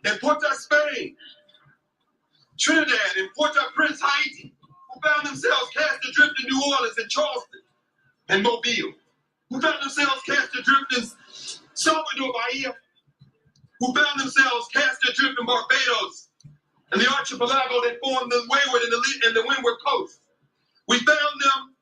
in Port-au-Spain, Trinidad, and Port-au-Prince, Haiti, who found themselves cast adrift in New Orleans and Charleston and Mobile, who found themselves cast adrift in Salvador Bahia, who found themselves cast adrift in Barbados and the archipelago that formed the Wayward and the Windward Coast. We found them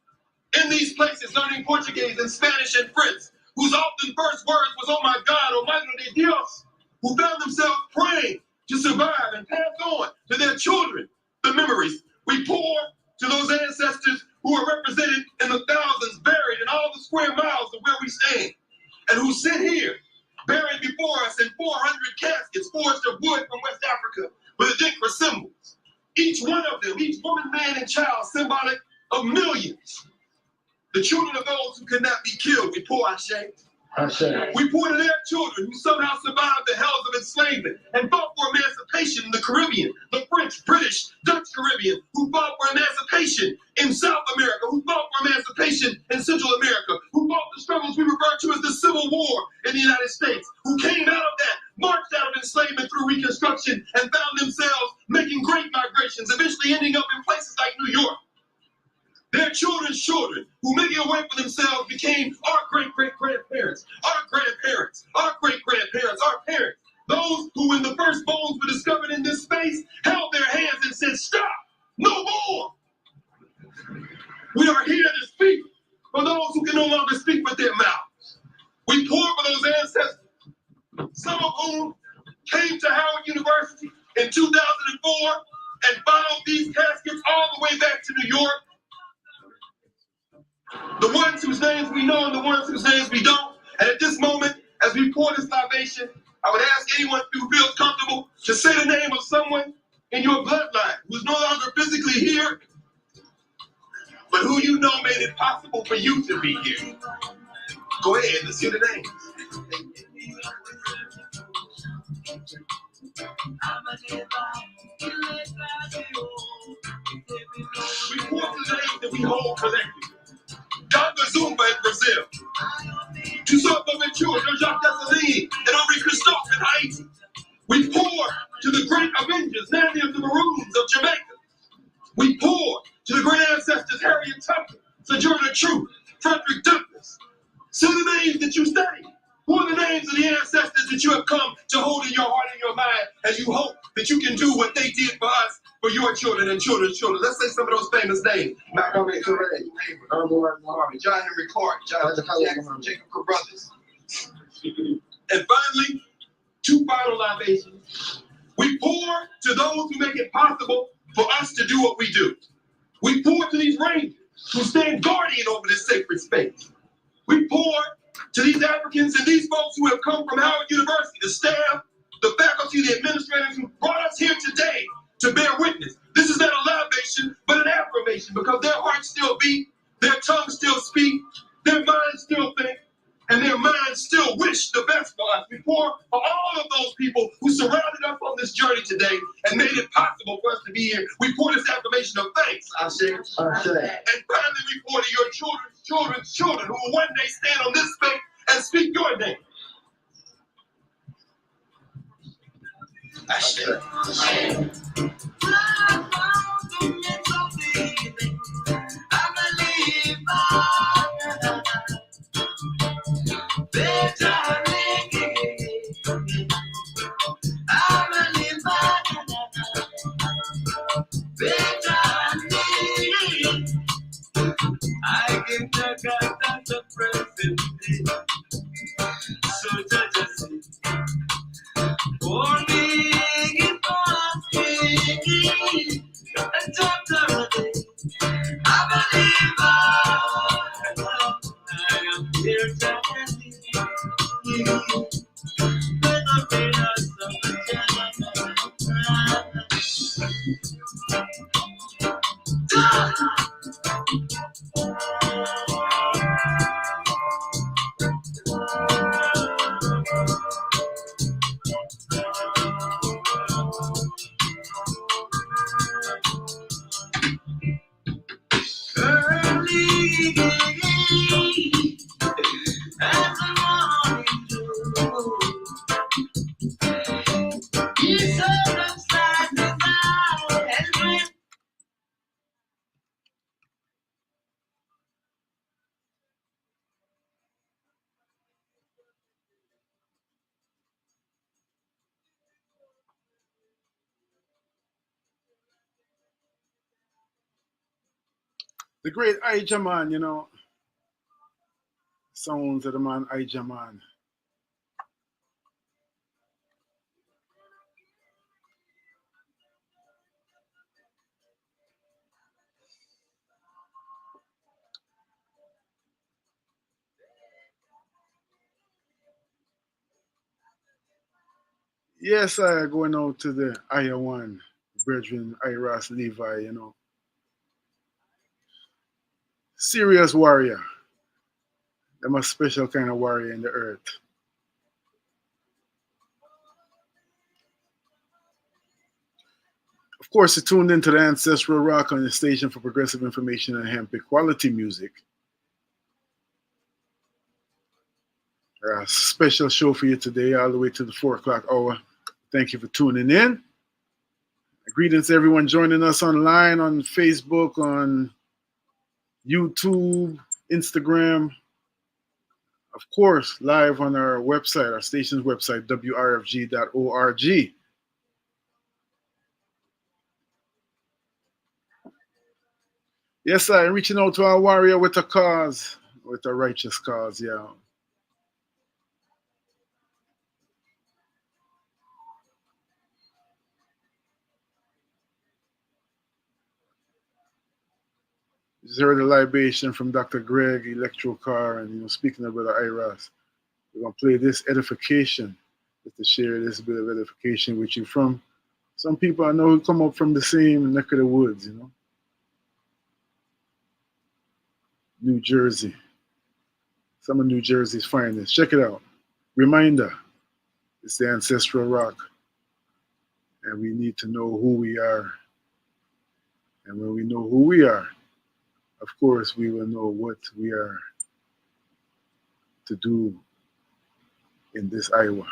in these places learning Portuguese and Spanish and French, whose often first words was, "Oh my God, oh Madre de Dios," who found themselves praying to survive and pass on to their children the memories. We pour to those ancestors who are represented in the thousands buried in all the square miles of where we stand, and who sit here buried before us in 400 caskets forged of wood from West Africa with Adinkra symbols. Each one of them, each woman, man, and child, symbolic of millions. The children of those who could not be killed, we pour our shame. We pour to their children who somehow survived the hells of enslavement and fought for emancipation in the Caribbean, the French, British, Dutch Caribbean, who fought for emancipation in South America, who fought for emancipation in Central America, who fought the struggles we refer to as the Civil War in the United States, who came out of that, marched out of enslavement through Reconstruction, and found themselves making great migrations, eventually ending up in places like New York. Their children's children, who making a way for themselves, became our great-great-grandparents, our grandparents, our great-grandparents, our parents. Those who, when the first bones were discovered in this space, held their hands and said, "Stop, no more." We are here to speak for those who can no longer speak with their mouths. We pour for those ancestors, some of whom came to Howard University in 2004 and followed these caskets all the way back to New York. The ones whose names we know and the ones whose names we don't. And at this moment, as we pour this libation, I would ask anyone who feels comfortable to say the name of someone in your bloodline who's no longer physically here, but who you know made it possible for you to be here. Go ahead, let's hear the names. We pour the names that we hold collectively. Dr. Zumba in Brazil, Giuseppe Ventura, Jacques Dessalines, and Henri Christophe in Haiti. We pour to the great Avengers, Nanny of the Maroons of Jamaica. We pour to the great ancestors, Harriet Tubman, Sojourner Truth, Frederick Douglass. Say the names that you study. Who are the names of the ancestors that you have come to hold in your heart and your mind as you hope that you can do what they did for us, for your children and children's children? Let's say some of those famous names. Malcolm X, John Henry Clark, John Jackson, Jacob Carruthers. And finally, two final libations. We pour to those who make it possible for us to do what we do. We pour to these rangers who stand guardian over this sacred space. We pour to these Africans and these folks who have come from Howard University, the staff, the faculty, the administrators who brought us here today to bear witness. This is not a libation, but an affirmation, because their hearts still beat, their tongues still speak, their minds still think, and their minds still wish the best for us. We pour for all of those people who surrounded us on this journey today and made it possible for us to be here. We pour this affirmation of thanks, Ashe. And finally, we pour to your children's children who will one day stand on this space and speak your name. Ashe. I give the present, so just for me, and I believe I am here to help you. He's so upside down and dream. The great Ijaman, sounds of the man Ijaman. Yes, I going out to the Iowan brethren, Iras Levi, serious warrior. Them a special kind of warrior in the earth. Of course, you tuned into the Ancestral Rock on the station for progressive information and hemp quality music. A special show for you today, all the way to the 4 o'clock hour. Thank you for tuning in. Greetings to everyone joining us online on Facebook, on YouTube, Instagram, of course, live on our website, our station's website, wrfg.org. Yes, sir, reaching out to our warrior with a cause, with a righteous cause, yeah. Just heard a libation from Dr. Greg, Electro Car, and speaking about Iras. We're gonna play this edification, just to share this bit of edification with you from some people I know who come up from the same neck of the woods, New Jersey. Some of New Jersey's finest. Check it out. Reminder, it's the Ancestral Rock, and we need to know who we are. And when we know who we are, of course, we will know what we are to do in this Iowa.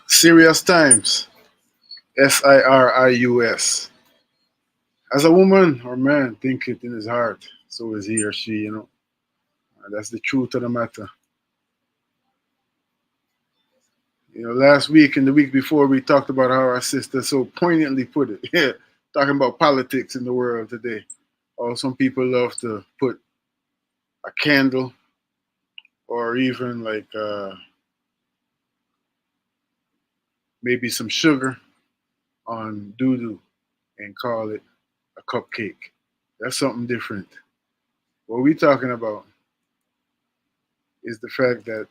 Serious times. Sirius. As a woman or man think it in his heart, so is he or she. And that's the truth of the matter. Last week and the week before we talked about how our sister so poignantly put it. Yeah, talking about politics in the world today. Or some people love to put a candle or even like maybe some sugar on doo doo and call it a cupcake. That's something different. What we're talking about is the fact that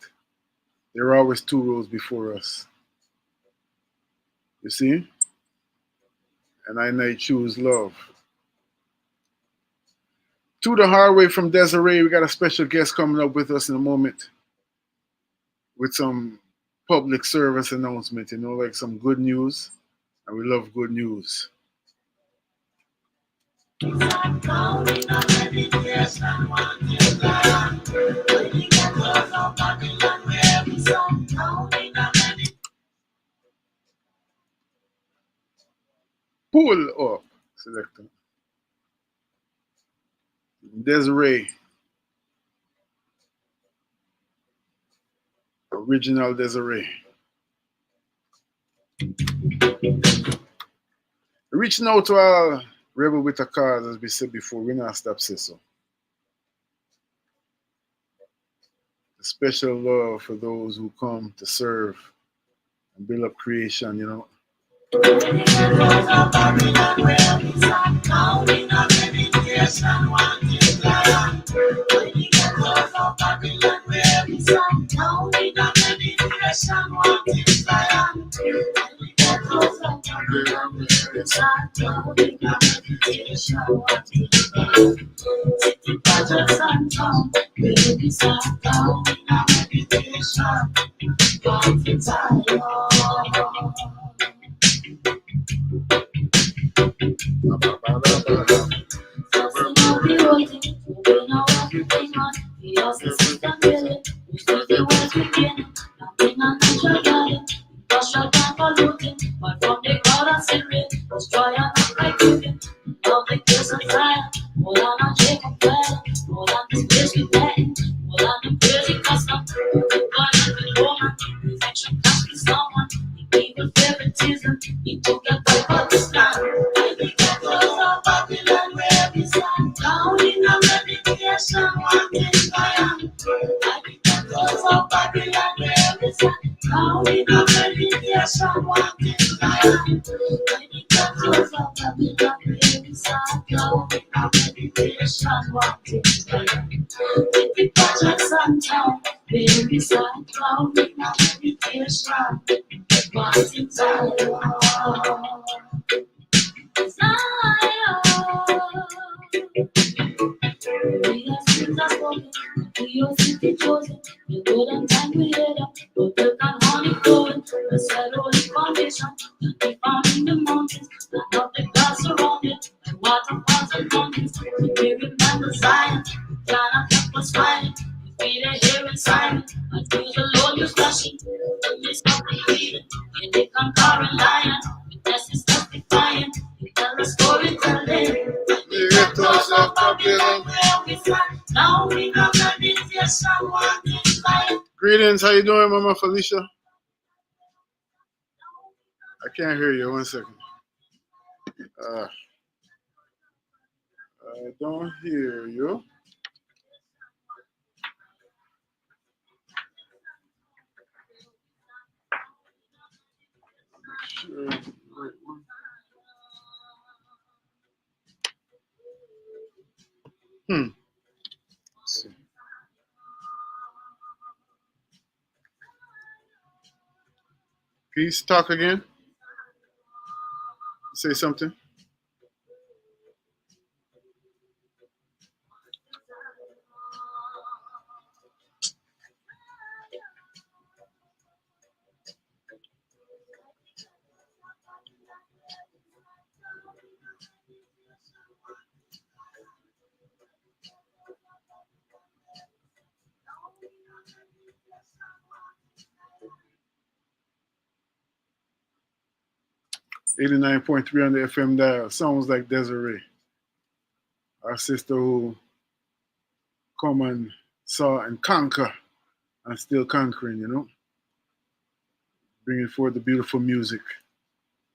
there are always two roads before us. You see? And I may choose love. To the hard way from Desiree, we got a special guest coming up with us in a moment with some public service announcement, like some good news. And we love good news. Pull up, selector. Desiree, original Desiree. Reaching out to our rebel with a cause, as we said before, we not stop say so. special love for those who come to serve and build up creation, you know. Greetings, how you doing, Mama Felicia? I can't hear you. 1 second. I don't hear you. Sure. Let's see. Please talk again. Say something. .3 on the FM dial. Sounds like Desiree, our sister who come and saw and conquer and still conquering, you know, bringing forth the beautiful music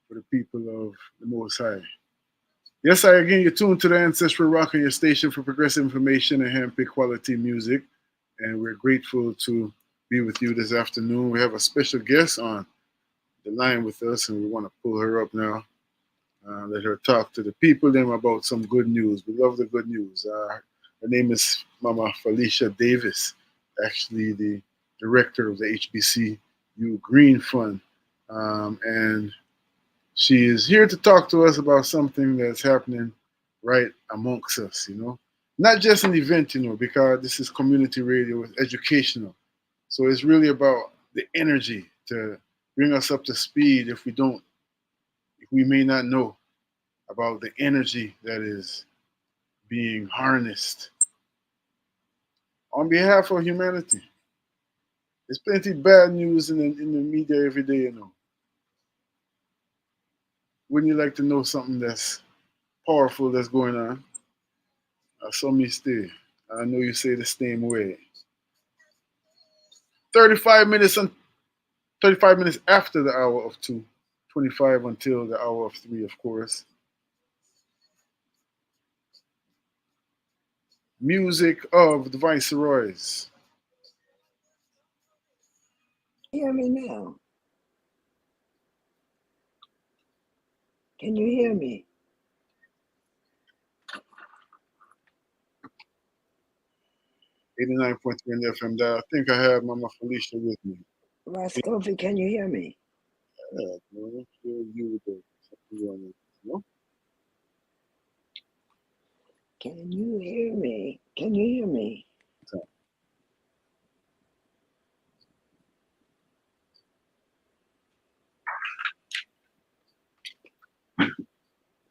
for the people of the Most High. Yes, I again, you're tuned to the Ancestral Rock on your station for progressive information and handpicked quality music. And we're grateful to be with you this afternoon. We have a special guest on the line with us, and we want to pull her up now. Let her talk to the people then about some good news. We love the good news. Her name is Mama Felicia Davis, actually the director of the HBCU Green Fund. And she is here to talk to us about something that's happening right amongst us, you know. Not just an event, you know, because this is community radio, it's educational. So it's really about the energy to bring us up to speed if we may not know about the energy that is being harnessed on behalf of humanity. There's plenty of bad news in the media every day, you know. Wouldn't you like to know something that's powerful that's going on? So me stay. I know you say the same way. 35 minutes and 35 minutes after the hour of 2, 25 until the hour of 3, of course. Music of the Viceroys. Can you hear me now? Can you hear me? 89.3 in the FM dial. I think I have Mama Felicia with me. Roscoe, can you hear me? Yeah, man, sure you with the something going on, you know? Can you hear me? Can you hear me? So,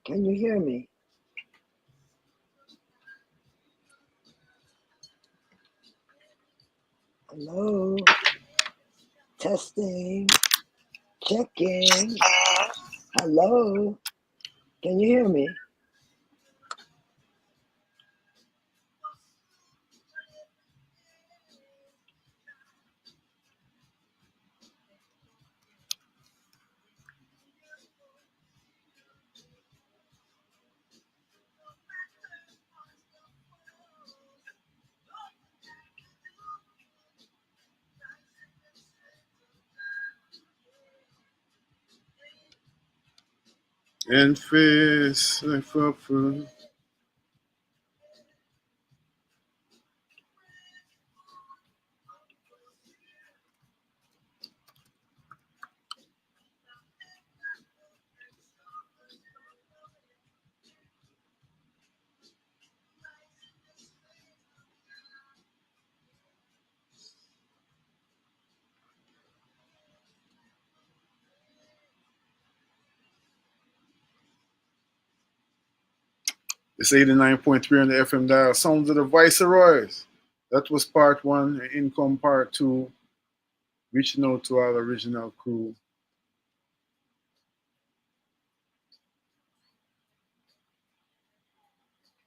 Can you hear me? Hello? Testing. Checking. Hello? Can you hear me? and face, for. It's 89.3 on the FM dial. Sounds of the Viceroys. That was part one. Income part two. Reaching out to our original crew.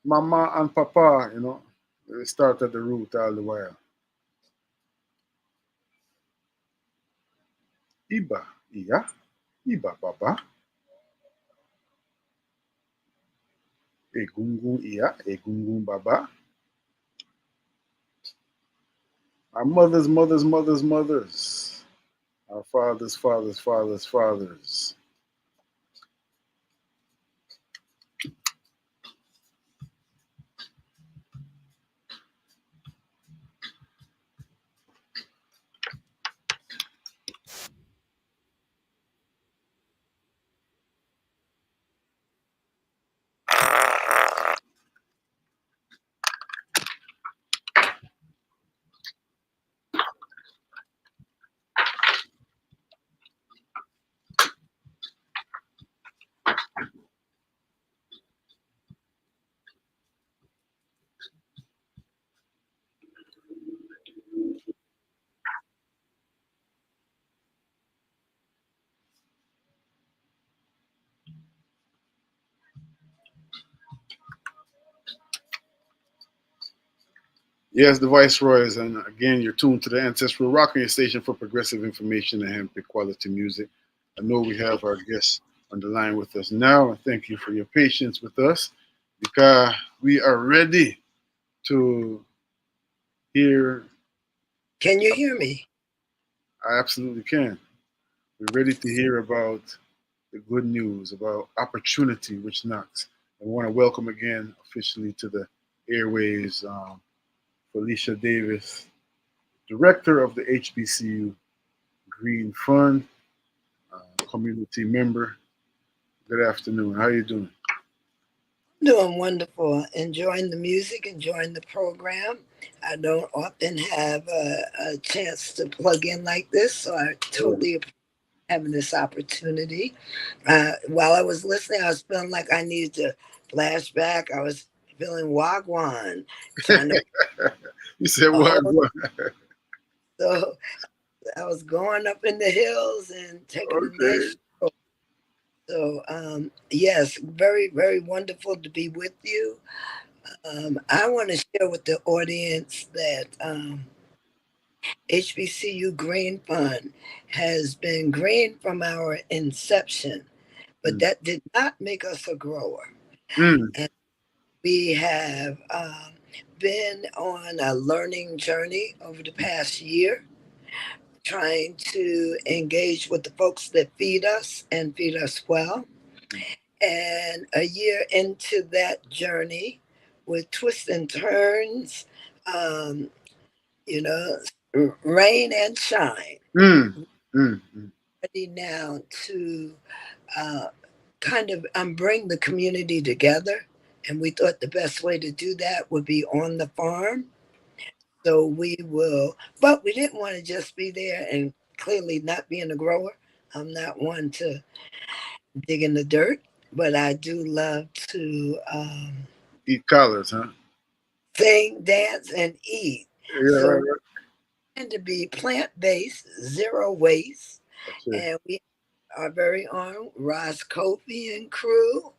Mama and Papa, they start at the root all the while. Iba, iya, iba, baba. Egungun, iya, egungun, baba. Our mothers, mothers, mothers, mothers. Our fathers, fathers, fathers, fathers. Yes, the Viceroys, and again, you're tuned to the Ancestral Rocking Station for progressive information and handpicked quality music. I know we have our guests on the line with us now, and thank you for your patience with us because we are ready to hear. Can you hear me? I absolutely can. We're ready to hear about the good news, about opportunity which knocks. I want to welcome again officially to the airways Felicia Davis, director of the HBCU Green Fund, community member. Good afternoon. How you doing? Doing wonderful. Enjoying the music, enjoying the program. I don't often have a chance to plug in like this, so I totally appreciate having this opportunity. While I was listening, I was feeling like I needed to flashback. I was feeling wagwan, trying to You said what? oh, so I was going up in the hills and taking a Okay. nice stroll. So yes, very very wonderful to be with you. I want to share with the audience that HBCU Green Fund has been green from our inception, but Mm. that did not make us a grower. Mm. And we have been on a learning journey over the past year. trying to engage with the folks that feed us and feed us well. And a year into that journey, with twists and turns, um, you know, rain and shine, Mm, mm. ready now to uh, kind of bring the community together. And we thought the best way to do that would be on the farm. So we will, but we didn't want to just be there and clearly not being a grower. I'm not one to dig in the dirt, but I do love to Eat collards, huh? sing, dance, and eat. Yeah, right, So right. we tend to be plant based, zero waste, That's it. and we our very own Ross Kofi and crew.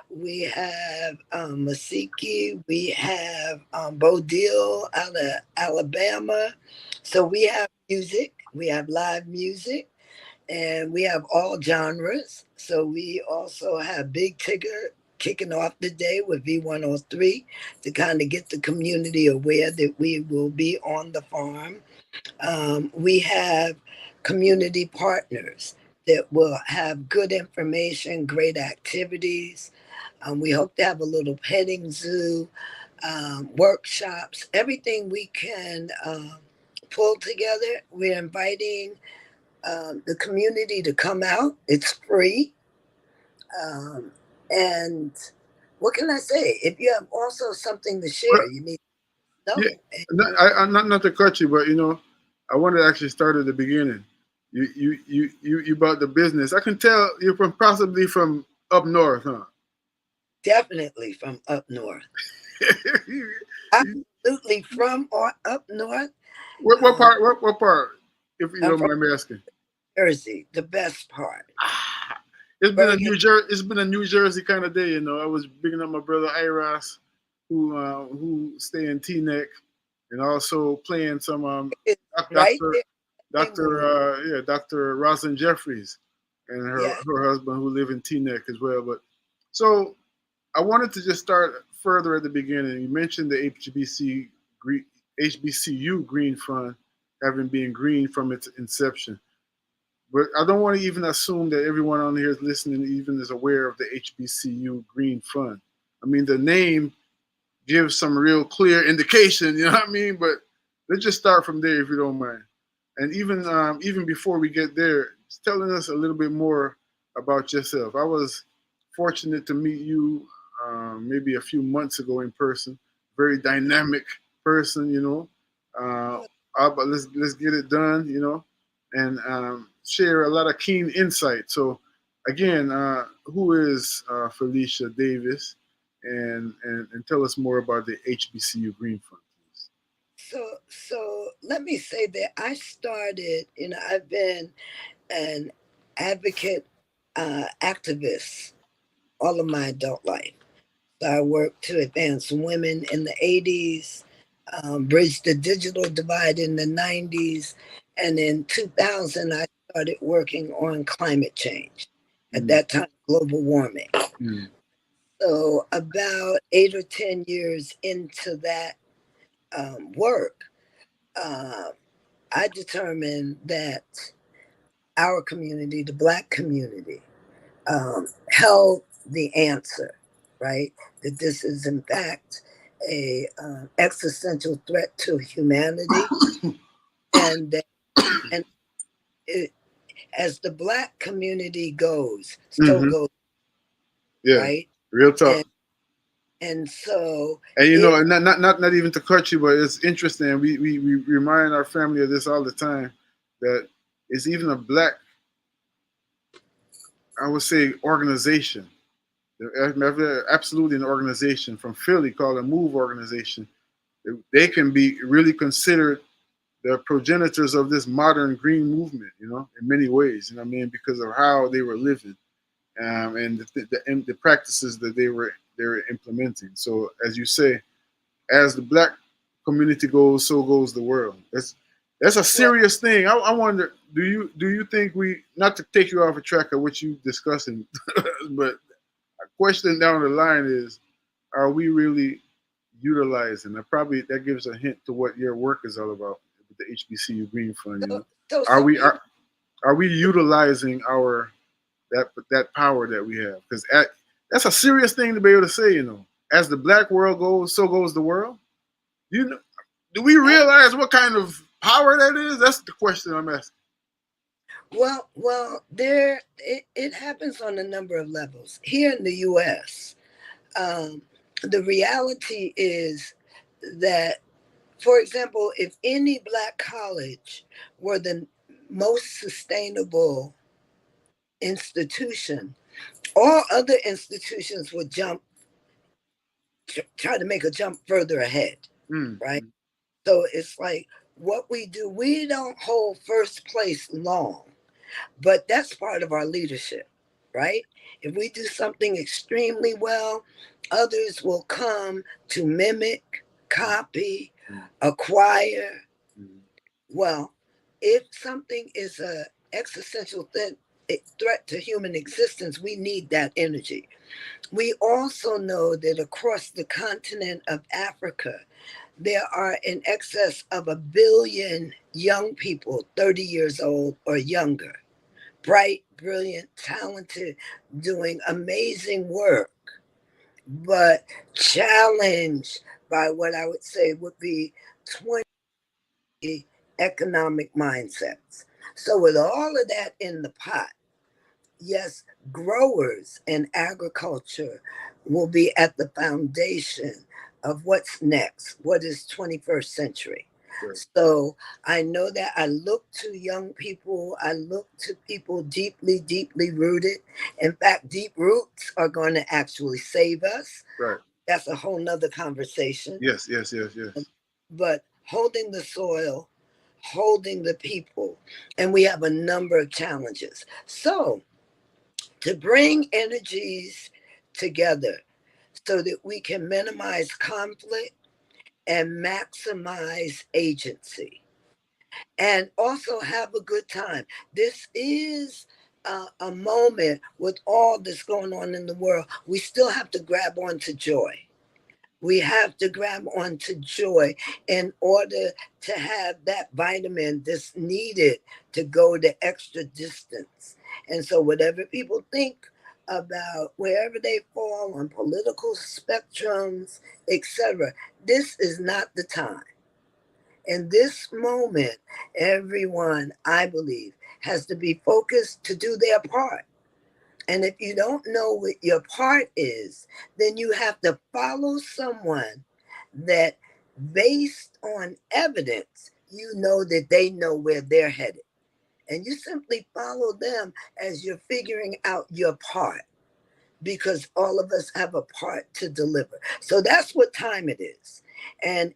We have Masiki. We have Bo Deal out of Alabama. So we have music. We have live music. And we have all genres. So we also have Big Tigger kicking off the day with V103 to kind of get the community aware that we will be on the farm. We have community partners that will have good information, great activities. We hope to have a little petting zoo, workshops, everything we can pull together. We're inviting the community to come out. It's free. Um, and what can I say? If you have also something to Well, share, you need to yeah, know. And I'm not to cut you, but I wanted to actually start at the beginning. You about the business. I can tell you're from possibly from up north, huh? definitely from up north. Absolutely from or up north. What Um, part? What part? If you I'm don't from mind me asking. Jersey, the best part. Ah, Bergen, It's been a New Jersey kind of day. I was bigging up my brother Iras, who stay in Teaneck, and also playing some is right Doctor there in Inglewood. Dr. Roslyn Jeffries and Yeah. her husband who live in Teaneck as well. But so I wanted to just start further at the beginning. You mentioned the HBCU Green Fund having been green from its inception. But I don't want to even assume that everyone on here is listening even is aware of the HBCU Green Fund. I mean, the name gives some real clear indication, you know what I mean? But let's just start from there if you don't mind. And even before we get there, just telling us a little bit more about yourself. I was fortunate to meet you maybe a few months ago in person. Very dynamic person, Uh, but let's get it done, and share a lot of keen insight. So, again, who is Felicia Davis, and tell us more about the HBCU Green Fund, please. So let me say that I started, I've been an advocate, activist all of my adult life. So I worked to advance women in the 80s, bridged the digital divide in the 90s, and in 2000, I started working on climate change. At Mm, that time, global warming. mm, So about 8 or 10 years into that work, uh, I determined that our community, the Black community, held the answer, right? That this is in fact a existential threat to humanity, and that, and it, as the Black community goes, so hmm goes, Yeah, right? real talk. And so And it and not even to cut you, but it's interesting. We remind our family of this all the time that it's even a black, I would say, organization. Absolutely an organization from Philly called a Move organization. They can be really considered the progenitors of this modern green movement, in many ways. You know what I mean? Because of how they were living, and the practices that they were implementing. So, as you say, as the black community goes, so goes the world. That's a well, serious thing. I wonder, do you think we, not to take you off a track of what you discussing, but a question down the line is, are we really utilizing? And probably that gives a hint to what your work is all about. with the HBCU Green Fund. You know, So are some we people, are we utilizing our that power that we have? Because that's a serious thing to be able to say. You know, as the black world goes, so goes the world. You know, do we realize what kind of power that is? That's the question I'm asking. there it happens on a number of levels here in the U.S. The reality is that, for example, if any black college were the most sustainable institution, all other institutions would try to make a jump further ahead, Mm. right? So it's like what we do, we don't hold first place long, but that's part of our leadership, right? If we do something extremely well, others will come to mimic, copy, acquire. Well, if something is a existential threat to human existence, we need that energy. We also know that across the continent of Africa, there are in excess of 1 billion young people, 30 years old or younger, bright, brilliant, talented, doing amazing work, but challenged by what I would say would be 20 economic mindsets. So, with all of that in the pot, yes, growers and agriculture will be at the foundation of what's next, what is 21st century. Right. So I know that I look to young people, I look to people deeply, deeply rooted. In fact, deep roots are going to actually save us. Right. That's a whole nother conversation. Yes. Yes. Yes. Yes. But holding the soil, holding the people, and we have a number of challenges. So to bring energies together so that we can minimize conflict and maximize agency and also have a good time. This is a moment with all that's going on in the world. We still have to grab onto joy. We have to grab onto joy in order to have that vitamin that's needed to go the extra distance. And so, whatever people think about wherever they fall on political spectrums, etc., this is not the time. In this moment, everyone, I believe, has to be focused to do their part. And if you don't know what your part is, then you have to follow someone that, based on evidence, you know that they know where they're headed. And you simply follow them as you're figuring out your part, because all of us have a part to deliver. So that's what time it is. And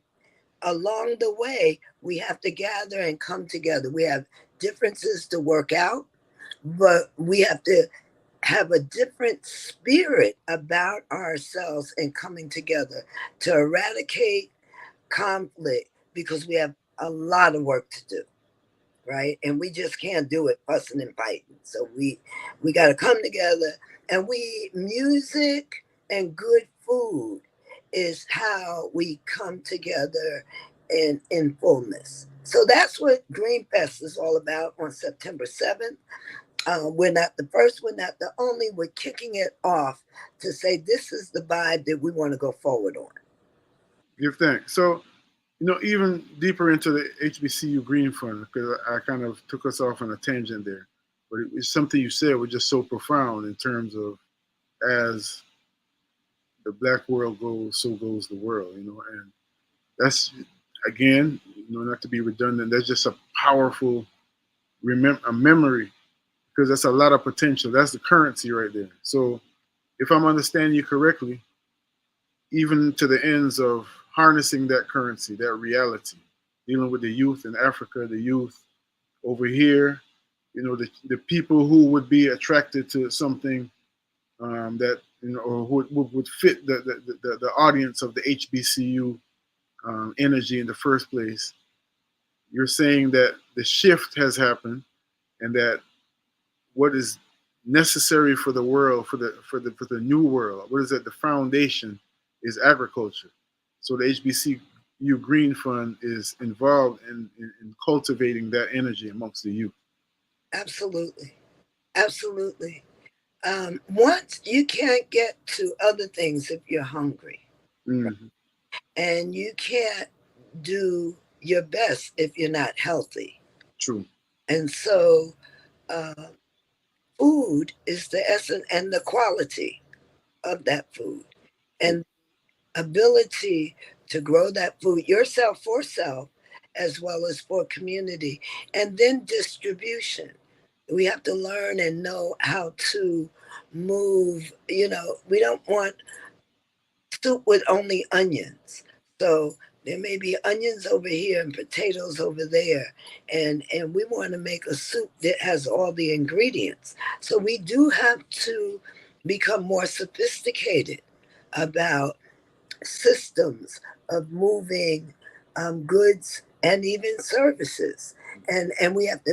along the way, we have to gather and come together. We have differences to work out, but we have to have a different spirit about ourselves and coming together to eradicate conflict, because we have a lot of work to do, right? And we just can't do it fussing and fighting. So we got to come together, and music and good food is how we come together in fullness. So that's what Green Fest is all about on September 7th. We're not the first, we're not the only. We're kicking it off to say this is the vibe that we want to go forward on. Give thanks. So, you know, even deeper into the HBCU Green Fund, because I kind of took us off on a tangent there, but it's something you said was just so profound in terms of, as the black world goes, so goes the world, you know, and that's, again, you know, not to be redundant, that's just a powerful a memory, because that's a lot of potential. That's the currency right there. So if I'm understanding you correctly, even to the ends of harnessing that currency, that reality, dealing with the youth in Africa, the youth over here, you know, the people who would be attracted to something that, you know, or who would fit the audience of the HBCU energy in the first place. You're saying that the shift has happened, and that what is necessary for the world, for the new world, what is it? The foundation is agriculture. So the HBC You Green Fund is involved in cultivating that energy amongst the youth. Absolutely. Absolutely. Once you can't get to other things if you're hungry, Mm-hmm. and you can't do your best if you're not healthy. True. And so, uh, food is the essence and the quality of that food, and ability to grow that food yourself for self as well as for community, and then distribution. We have to learn and know how to move. We don't want soup with only onions. So there may be onions over here and potatoes over there. And we want to make a soup that has all the ingredients. So we do have to become more sophisticated about systems of moving goods and even services. And we have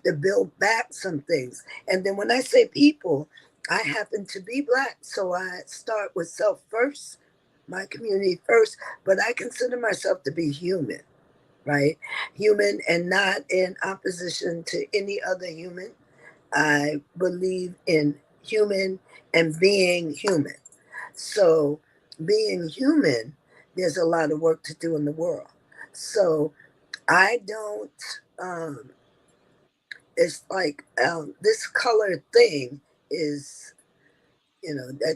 to build back some things. And then when I say people, I happen to be Black, so I start with self first, my community first, but I consider myself to be human, right? Human and not in opposition to any other human. I believe in human and being human. So, being human, there's a lot of work to do in the world. So, I don't, um, it's like this color thing is,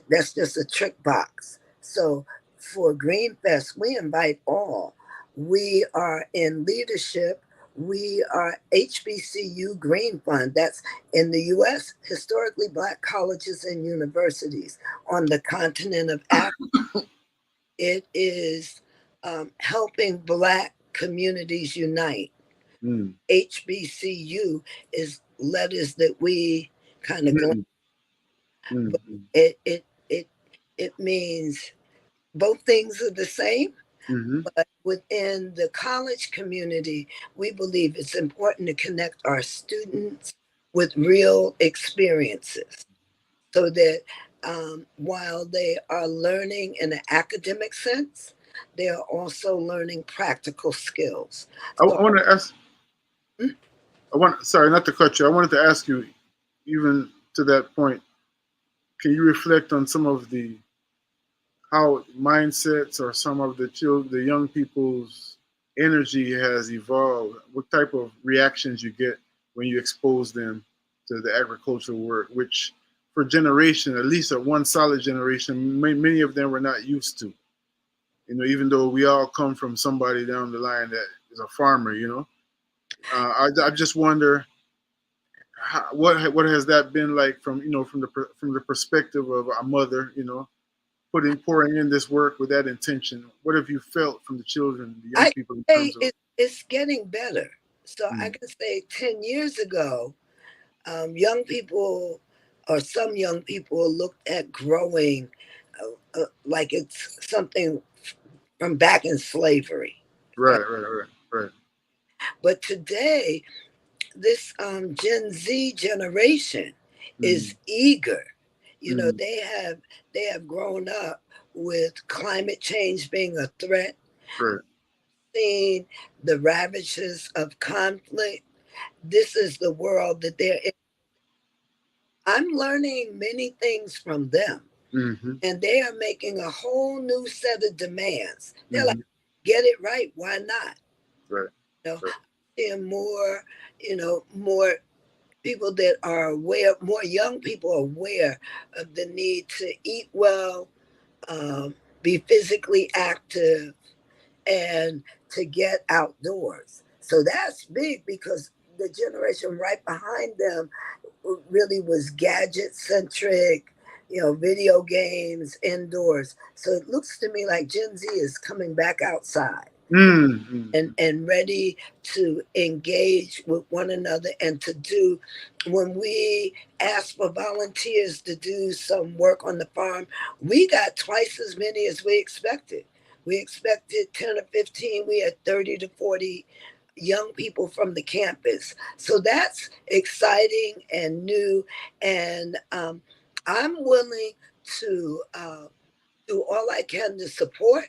that's just a trick box. So, for Green Fest, we invite all. We are in leadership. We are HBCU Green Fund. That's in the US, historically Black colleges and universities on the continent of Africa. It is helping Black communities unite. Mm. HBCU is letters that we kind of go, Mm. but Mm. it means both things are the same. Mm-hmm. But within the college community, we believe it's important to connect our students with real experiences so that while they are learning in an academic sense, they are also learning practical skills. I So, want to ask. mm, Sorry, not to cut you. I wanted to ask you, even to that point, can you reflect on some of the how mindsets or some of the young people's energy has evolved? What type of reactions you get when you expose them to the agricultural work, which for generation, at least a one solid generation, many of them were not used to. Even though we all come from somebody down the line that is a farmer. I just wonder what has that been like from from the perspective of a mother, pouring in this work with that intention. What have you felt from the children, the young I people, in say terms of? it's getting better. So I Mm, can say 10 years ago, young people or some young people looked at growing like it's something from back in slavery. Right? right. But today, this Gen Z generation is Mm, eager. mm, They have grown up with climate change being a threat, right. seeing the ravages of conflict. This is the world that they're in. I'm learning many things from them, Mm-hmm, and they are making a whole new set of demands. They're like, mm-hmm, get it right, why not? right. You know, Right. seeing more people that are aware, more young people are aware of the need to eat well, be physically active, and to get outdoors. So that's big because the generation right behind them really was gadget centric, video games indoors. So it looks to me like Gen Z is coming back outside Mm-hmm, and ready to engage with one another and to do. When we asked for volunteers to do some work on the farm, we got twice as many as we expected. We expected 10 or 15. We had 30 to 40 young people from the campus. So that's exciting and new. And I'm willing to do all I can to support.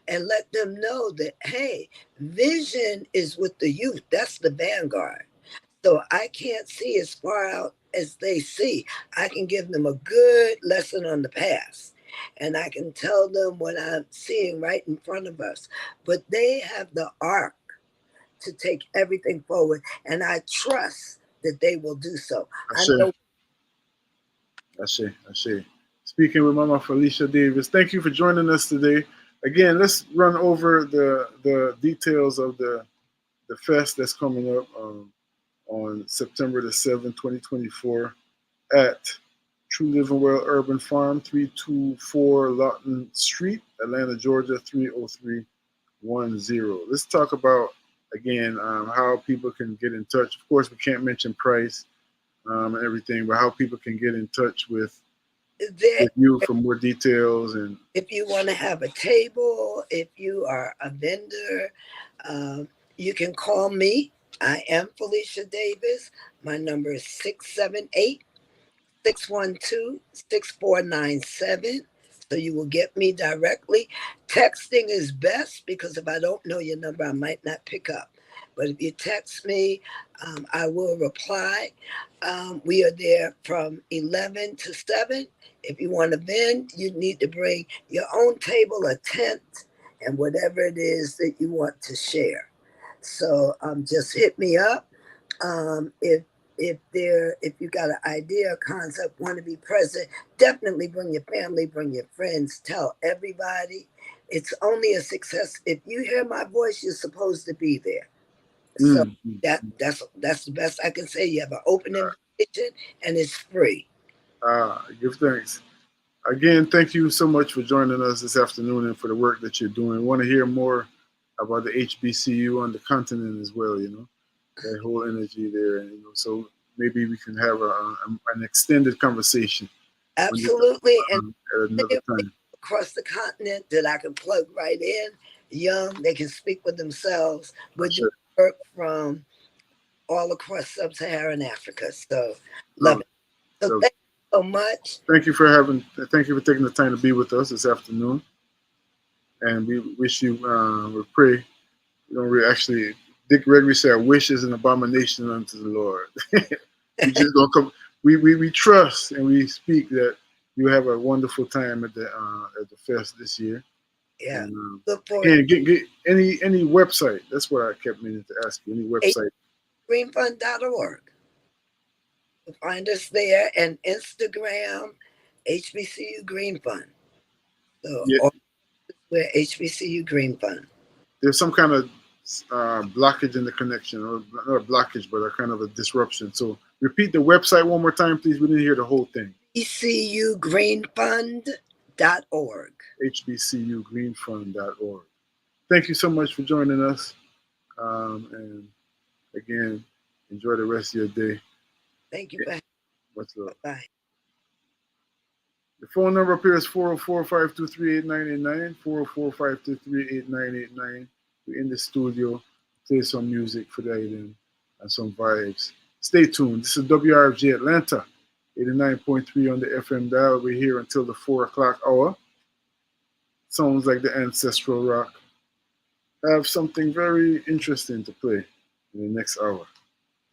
and let them know that, hey, vision is with the youth. That's the vanguard. So I can't see as far out as they see. I can give them a good lesson on the past. And I can tell them what I'm seeing right in front of us. But they have the arc to take everything forward. And I trust that they will do so. I I say, know. I say, I say. Speaking with Mama Felicia Davis, thank you for joining us today. Again, let's run over the details of the fest that's coming up on September the 7th, 2024 at True Living Well Urban Farm, 324 Lawton Street, Atlanta, Georgia, 30310. Let's talk about, again, how people can get in touch. Of course, we can't mention price and everything, but how people can get in touch with There, you for more details. And if you want to have a table, if you are a vendor, um, you can call me. I am Felicia Davis. My number is 678 612 6497. So you will get me directly. Texting is best because if I don't know your number, I might not pick up. But if you text me, I will reply. We are there from 11 to 7. If you want to vend, you need to bring your own table, a tent, and whatever it is that you want to share. So just hit me up. If you got an idea, a concept, want to be present, definitely bring your family, bring your friends, tell everybody. It's only a success if you hear my voice. You're supposed to be there. So that's the best I can say. You have an open invitation, and it's free. give thanks. Again, thank you so much for joining us this afternoon and for the work that you're doing. We want to hear more about the HBCU on the continent as well, that whole energy there. And, so maybe we can have an extended conversation. Absolutely. And at another time. Across the continent that I can plug right in, young, they can speak for themselves. We're doing work from all across sub-Saharan Africa. So love it. So thank you so much. Thank you for taking the time to be with us this afternoon. And we wish you, we pray, Dick Gregory said, "A wish is an abomination unto the Lord." We just don't come. We trust and we speak that you have a wonderful time at the fest this year. Yeah. And, look forward. And get any website. That's what I kept meaning to ask you. Any website? Greenfund.org. Find us there, and Instagram, HBCU Green Fund. So we're HBCU Green Fund. There's some kind of blockage in the connection, or not a blockage, but a kind of a disruption. So repeat the website one more time, please. We didn't hear the whole thing. HBCUgreenfund.org. HBCUgreenfund.org. Thank you so much for joining us. And again, enjoy the rest of your day. Thank you. Much love. Bye. The phone number up here is 404-523-8989, 404-523-8989. We're in the studio, play some music for the item and some vibes. Stay tuned. This is WRFG Atlanta, 89.3 on the FM dial. We're here until the 4 o'clock hour. Sounds like the Ancestral Rock. I have something very interesting to play in the next hour.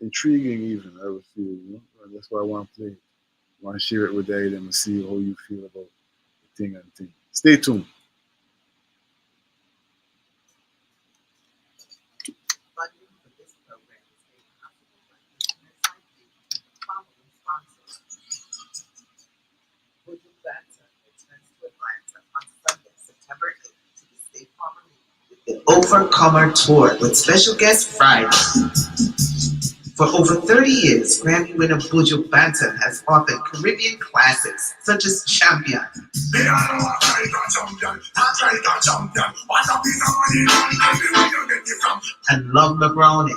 Intriguing even, I would feel, That's why I want to play it. I want to share it with the item and see how you feel about the thing and thing. Stay tuned. Funding for this program is made possible by listeners like you and the following sponsors. Buju Banton returns to Atlanta on Sunday, September 8th to the State Farm Arena with the Overcomer Tour with special guest Friday. For over 30 years, Grammy winner Buju Banton has authored Caribbean classics such as Champion and Love Mabroni.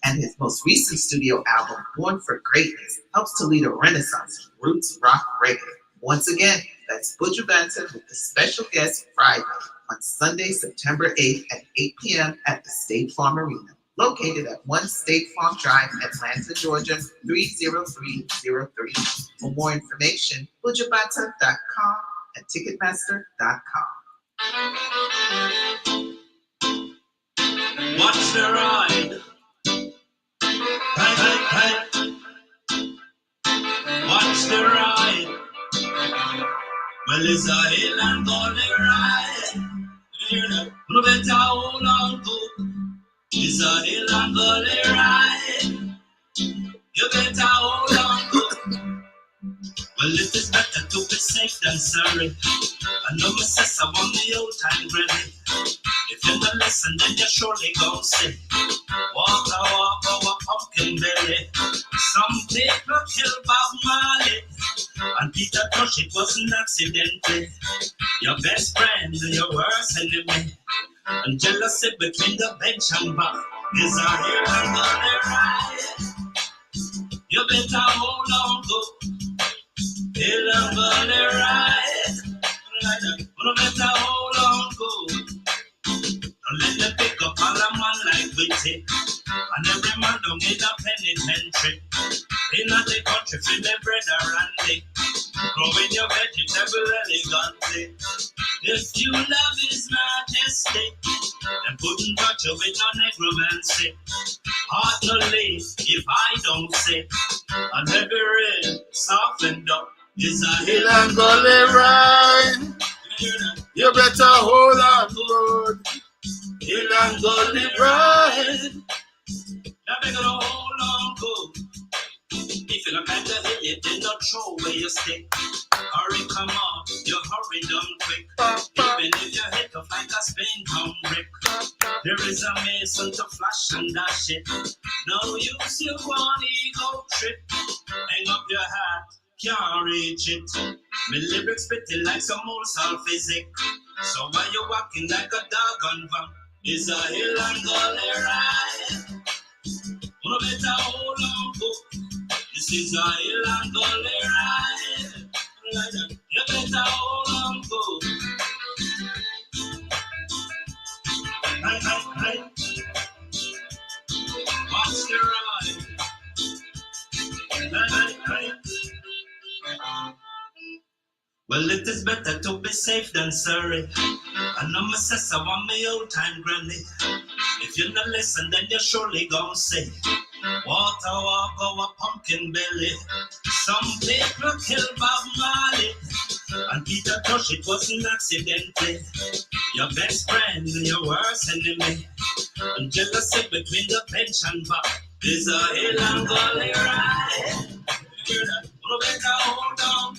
And his most recent studio album, Born for Greatness, helps to lead a renaissance in roots rock reggae. Once again, that's Buju Banton with the special guest Friday on Sunday, September 8th at 8 p.m. at the State Farm Arena. located at 1 State Farm Drive, Atlanta, Georgia 30303. For more information, bujabata.com and ticketmaster.com. Watch the ride. Hey, hey, hey. Watch the ride. Well, it's a hill and gully ride. You hear that? No better hold on to. It's a hill and gully ride. You better hold on to. Well, it is better to be safe than sorry. I know my sister want me old time granny. If you don't listen, then you surely gon' say, walk our pumpkin belly. Some people kill Bob Marley, and Peter Tosh, it wasn't accidentally. Your best friend, your worst enemy, and jealousy between the bench and bar is a hill and gully ride. You better hold on to hill and gully ride. Like that. You better hold on to. Don't let them pick up all a man like we take. And every man don't get a penitentiary. In the country, feel the bread around it. Growing your vegetable elegantly. If you love his majesty, then couldn't touch you with no necromancy. Heart no leave if I don't say. And every rain softened up is a hill and gully ride. You better hold on, Lord. Hill and gully ride. You better hold on, good. If you don't like the hill, you did not throw away your stick. Hurry, come on, you hurry down quick. Even if you hit off like a Spain town brick, there is a mason to flash and dash it. No use your one ego trip. Hang up your hat, can't reach it. My lyrics spitting like some old physics. So why you walking like a dog on van? It's a hill and gully ride. You better hold on, book. This is a hill and gully ride. Like that. You better hold on, book. Hey, hey, hey. Watch the ride. Hey, hey, hey. Well, it is better to be safe than sorry. I know my sister want me old time granny. If you not listen, then you surely gon' say, walk our pumpkin belly. Some people kill Bob Marley, and Peter Tosh, it wasn't accidentally. Your best friend, your worst enemy, and jealousy between the bench and bar is a hill and gully ride. You hear that? You better hold on,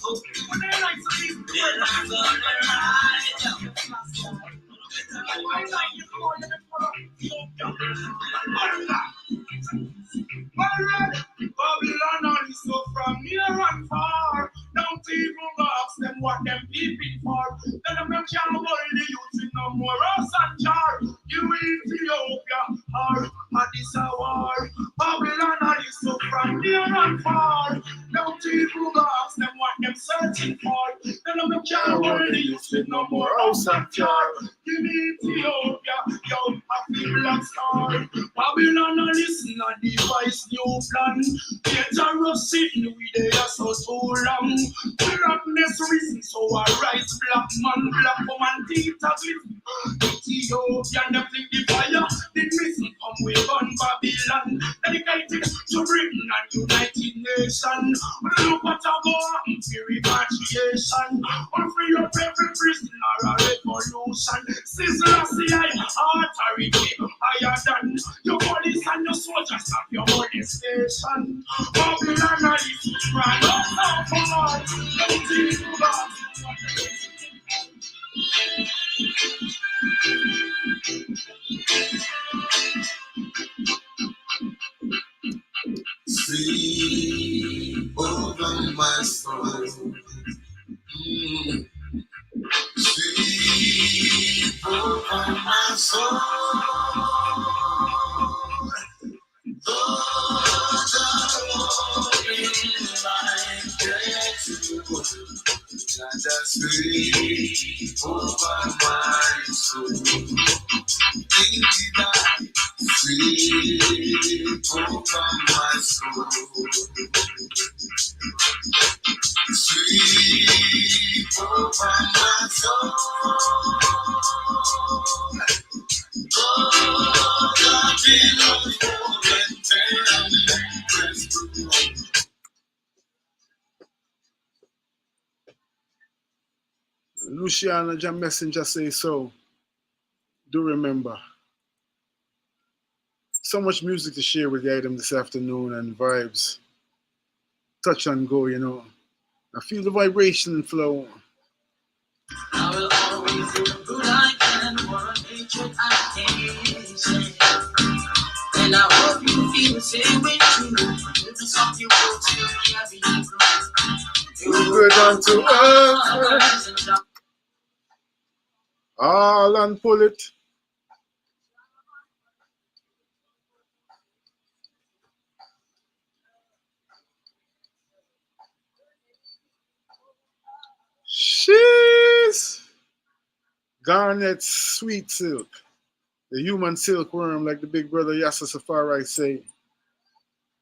hill and gully ride. Babylon only so from near and far. Don't even ask them what them peeping for. Then them can't hold the youth in no more house and jar. You Ethiopia or Addis war. Babylon only so from near and far. Don't even ask them what them searching for. Then them can't hold the youth in no more house and jar. You Ethiopia, yo, a black star. Babylon and listen and devise new plan. Dangerous sitting with the so too long. Blackness reason, so I rise black man, black woman, teeth of Ethiopian, them think the fire, the reason come with on Babylon. Dedicated to Britain and United Nations. Look what I go on for repatriation. Or free up every prisoner a revolution. Sizzle authority higher than your police and your soldiers of your body station. Babylon and it's right out for all. Don't think about sleep over my soul. Sleep over my soul. Those are rolling like gratitude. Just sleep over my soul. Sleep Sweet hope of my soul. Sweet hope of my soul. Oh, God, be Lord, and tell me. Luciana Jam Messenger say so. Do remember. So much music to share with the item this afternoon and vibes. Touch and go, you know. I feel the vibration flow. I will always do the good I can for a nature I can't say. And I hope you feel the same way too. With the song you wrote to carry you through. Do good unto others. All and pull it. Sheesh. Garnet sweet silk. The human silkworm, like the big brother Yassa Safari say.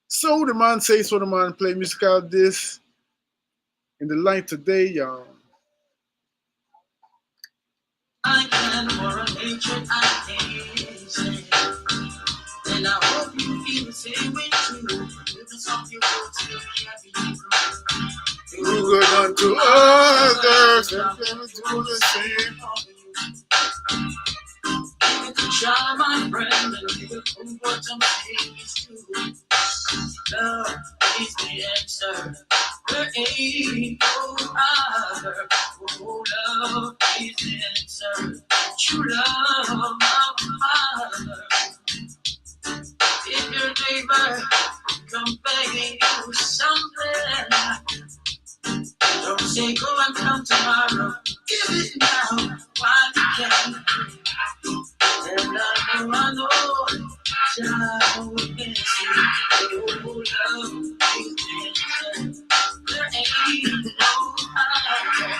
So the man says, so the man play musical this in the light today, y'all. I can for a nature I can't say. And I hope you feel the same way too. With the song you wrote to carry you through. Do good unto others and then do the same. Try my friend and give it what I'm saying is true. Love is the answer. There ain't no other. Oh, love is the answer. True love, my father. If your neighbor come begging you something, don't say go and come tomorrow. Give it now while you can. And I know, child, we can see. Oh, love is the answer. There ain't no other.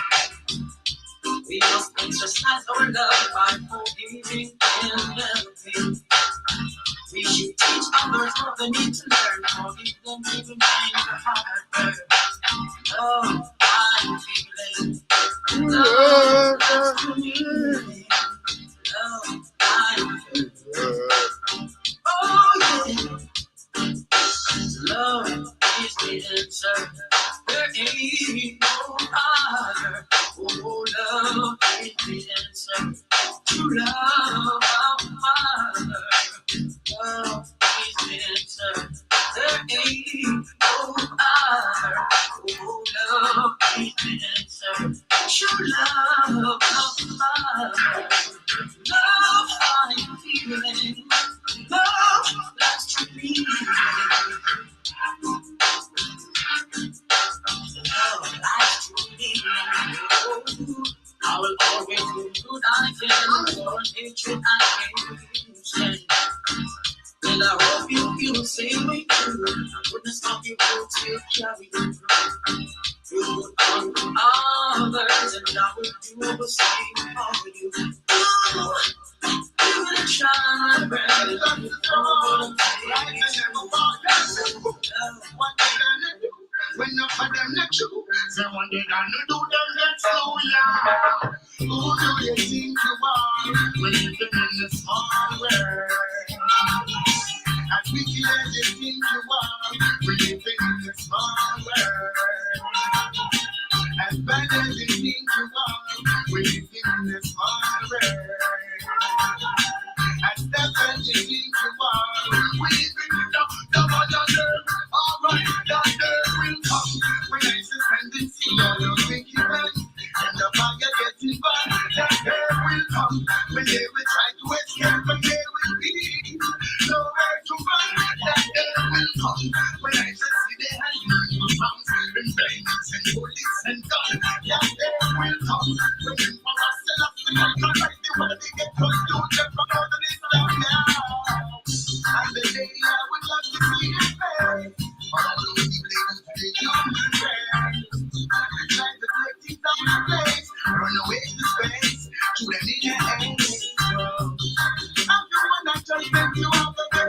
We must exercise our love by forgiving and helping. We should teach others what they need to learn. Forgive them even when the heart hurts. Oh, I'm feeling love just for me. Love, I'm feeling. Oh, yeah. Love is the answer. There ain't no other. Oh, love is the answer. True love, our Father. Love is the answer. There ain't no other. Oh, love is the answer. True love, our Father. Love, I'm feeling. Love, that's to me. Love, that's to me. I will always do good I can for nature I can't stand. And I hope you feel the same way too. When the stuff you will still carry you through. You will come to others and I will do the same for you. Give it a try, brother. You know when you put them next to you, say one day gonna do them next to ya. Who do you think you are when you live in this small world? As wicked as you think you are when you live in this small world. As bad as you think you are when you live in this small world. As tough as you think you are when you live in the mother girl. Alright, that girl will come when I suspend and see all your wicked men. And the fire getting bad, that girl will come when they will try to escape and they will be nowhere to run. That girl will come when I just see the hand in the bombs and bangs and bullets and guns. That girl will come when you want to sell up the money, right? They want to get close to them from all the days down now. And the day I would love to see your face. All those people they do the best. Try to take things out of place, run away to space, shoot them in your head. I'm the one that just make you out of the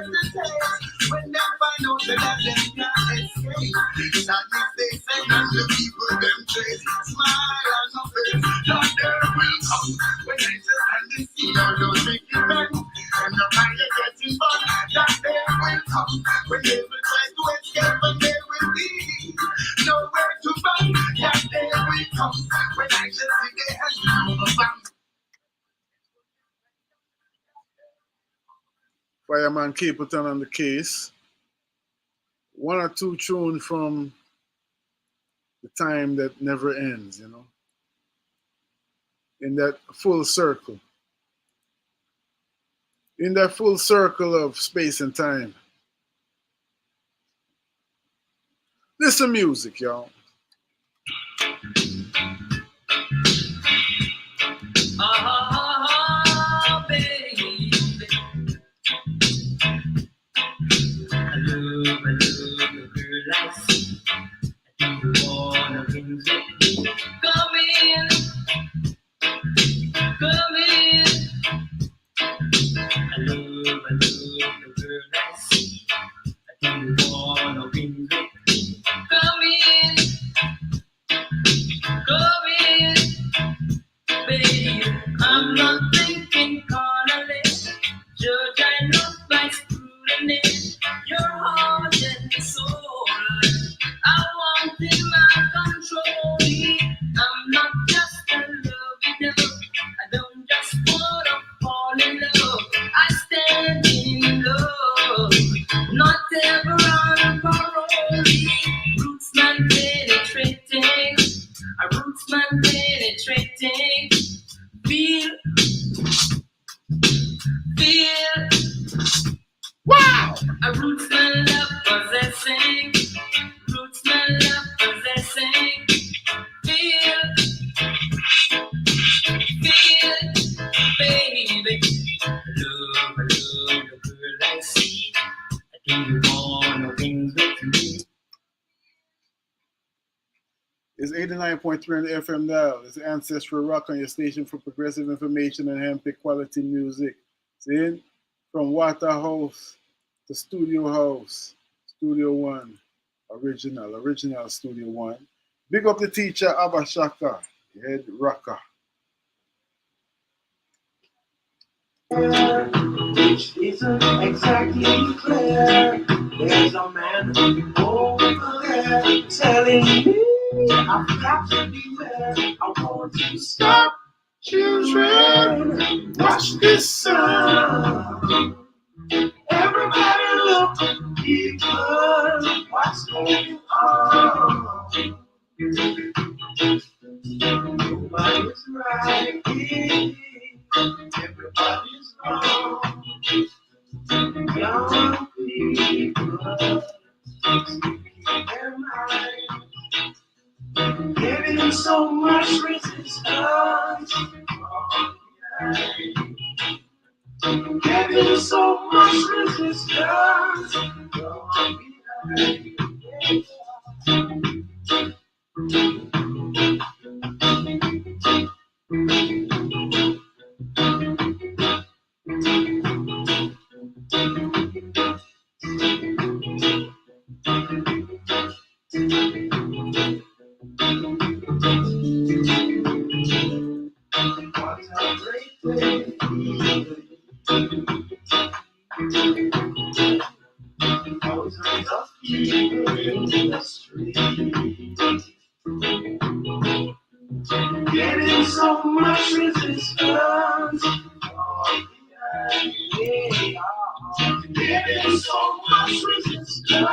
face, smile on your face. That day will come when I just stand and see all those wicked men. And the mind is getting fun. That day will come when they will try to escape and they will be nowhere to run. That day will come when I just see their hands over back. Fireman Capleton on the case. One or two tunes from the time that never ends, you know, in that full circle. In that full circle of space and time. Listen music, y'all. Ah, baby. I love a girl like see. Do you wanna visit me? Come in, come in. I love a girl like see. Do you wanna visit me? Come in, come in, baby. I'm not thinking carnally. Judge, I know by scrutiny. Your heart and soul. I want in my control. I'm not just a lovey dove. I don't just wanna fall in love. I stand in love. Not ever on parole. Rootsman penetrating. A rootsman penetrating. Feel, feel. Wow! A rootsman love possessing. Rootsman love possessing. Feel, feel, baby. Love, the girl I see. Do you wanna win with me? It's 89.3 on the FM dial. It's Ancestral Rock on your station for progressive information and handpicked quality music. See? From Waterhouse to Studio House, Studio One, original Studio One. Big up the teacher, Abba Shaka, head rocker. Which isn't exactly clear. There's a man over there telling me I've got to beware. I want to stop children. Watch this sun. Everybody look because what's going on? Nobody's right. Everybody's wrong. Young people speaking their mind. Giving so much resistance. Giving so much resistance. What a great day. Thousands of people in the street. Getting so much resistance. Yeah. Getting so much resistance.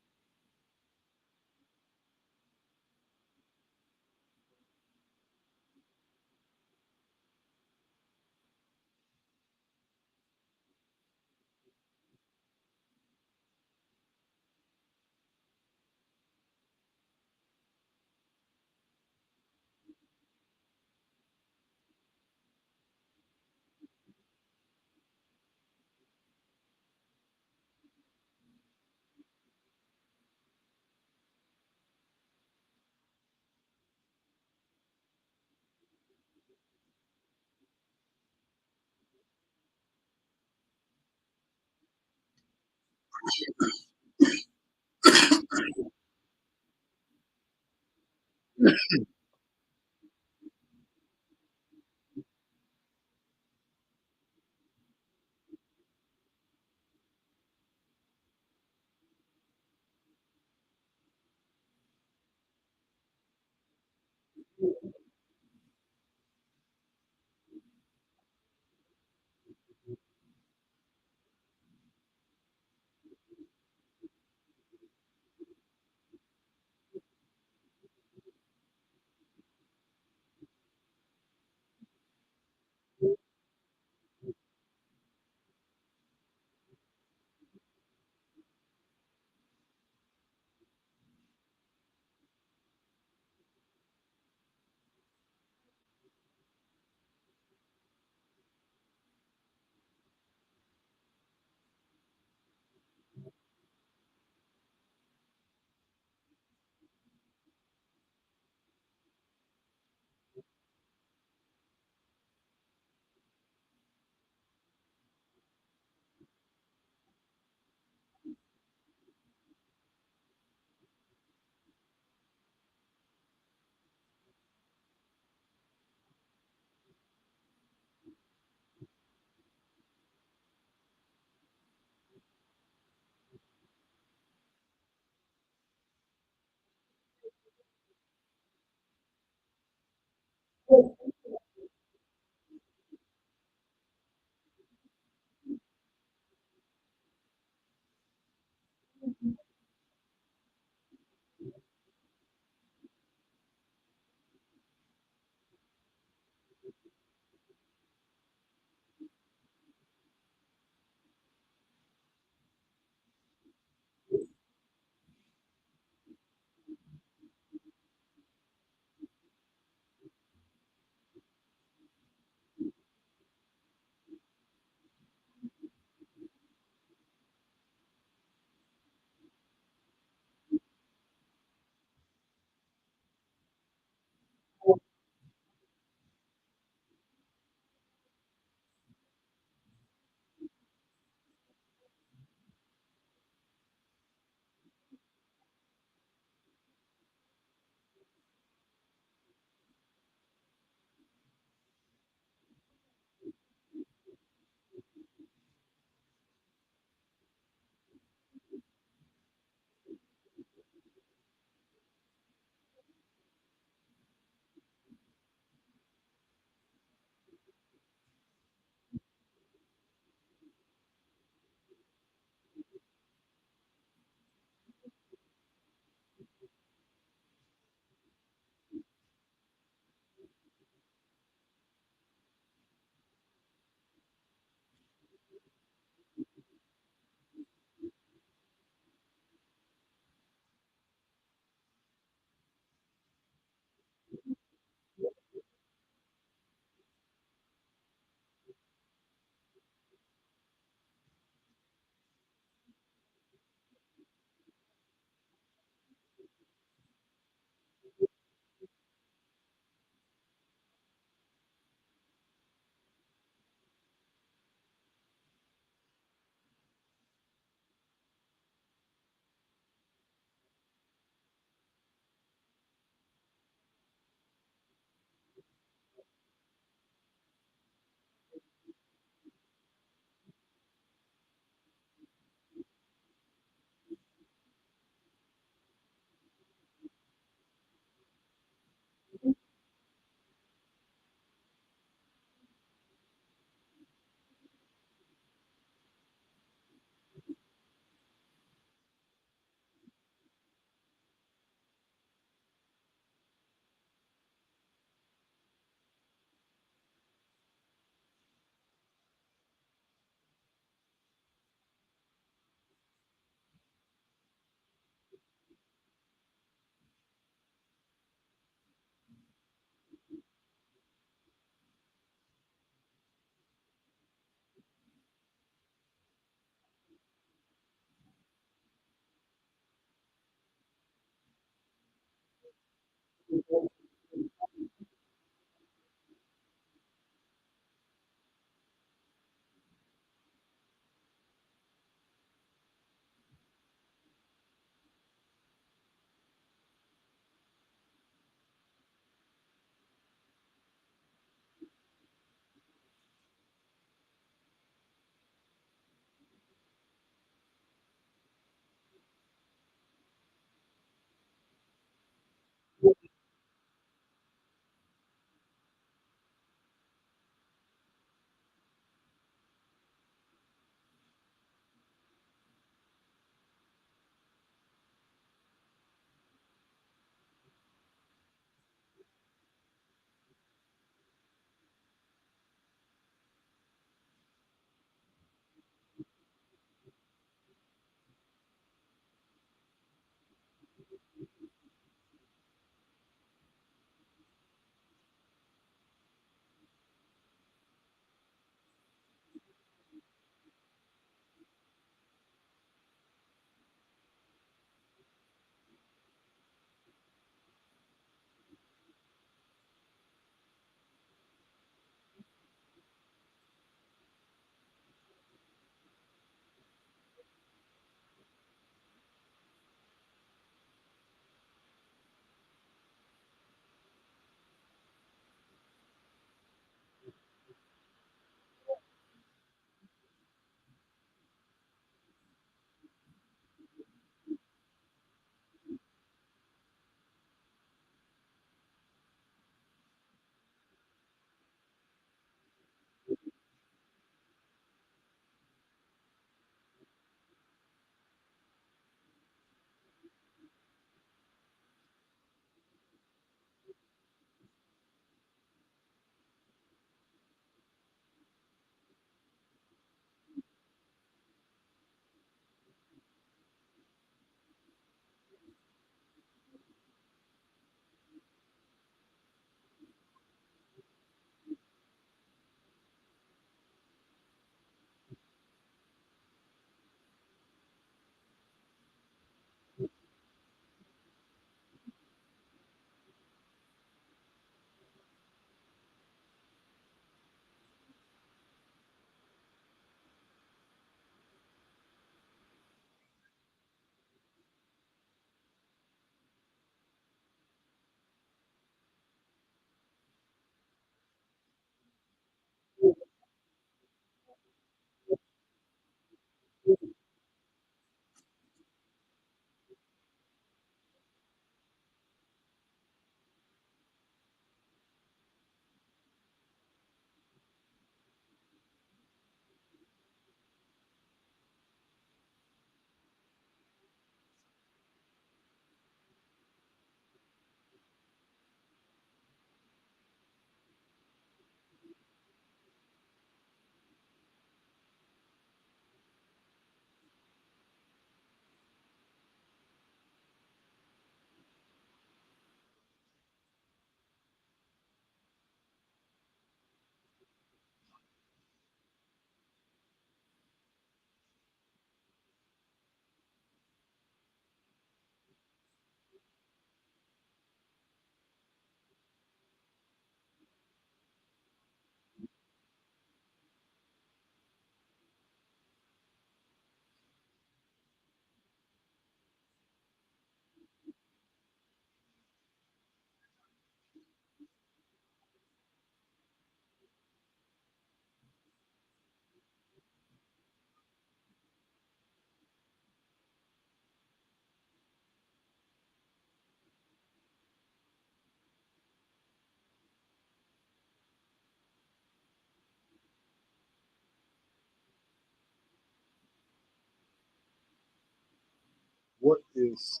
is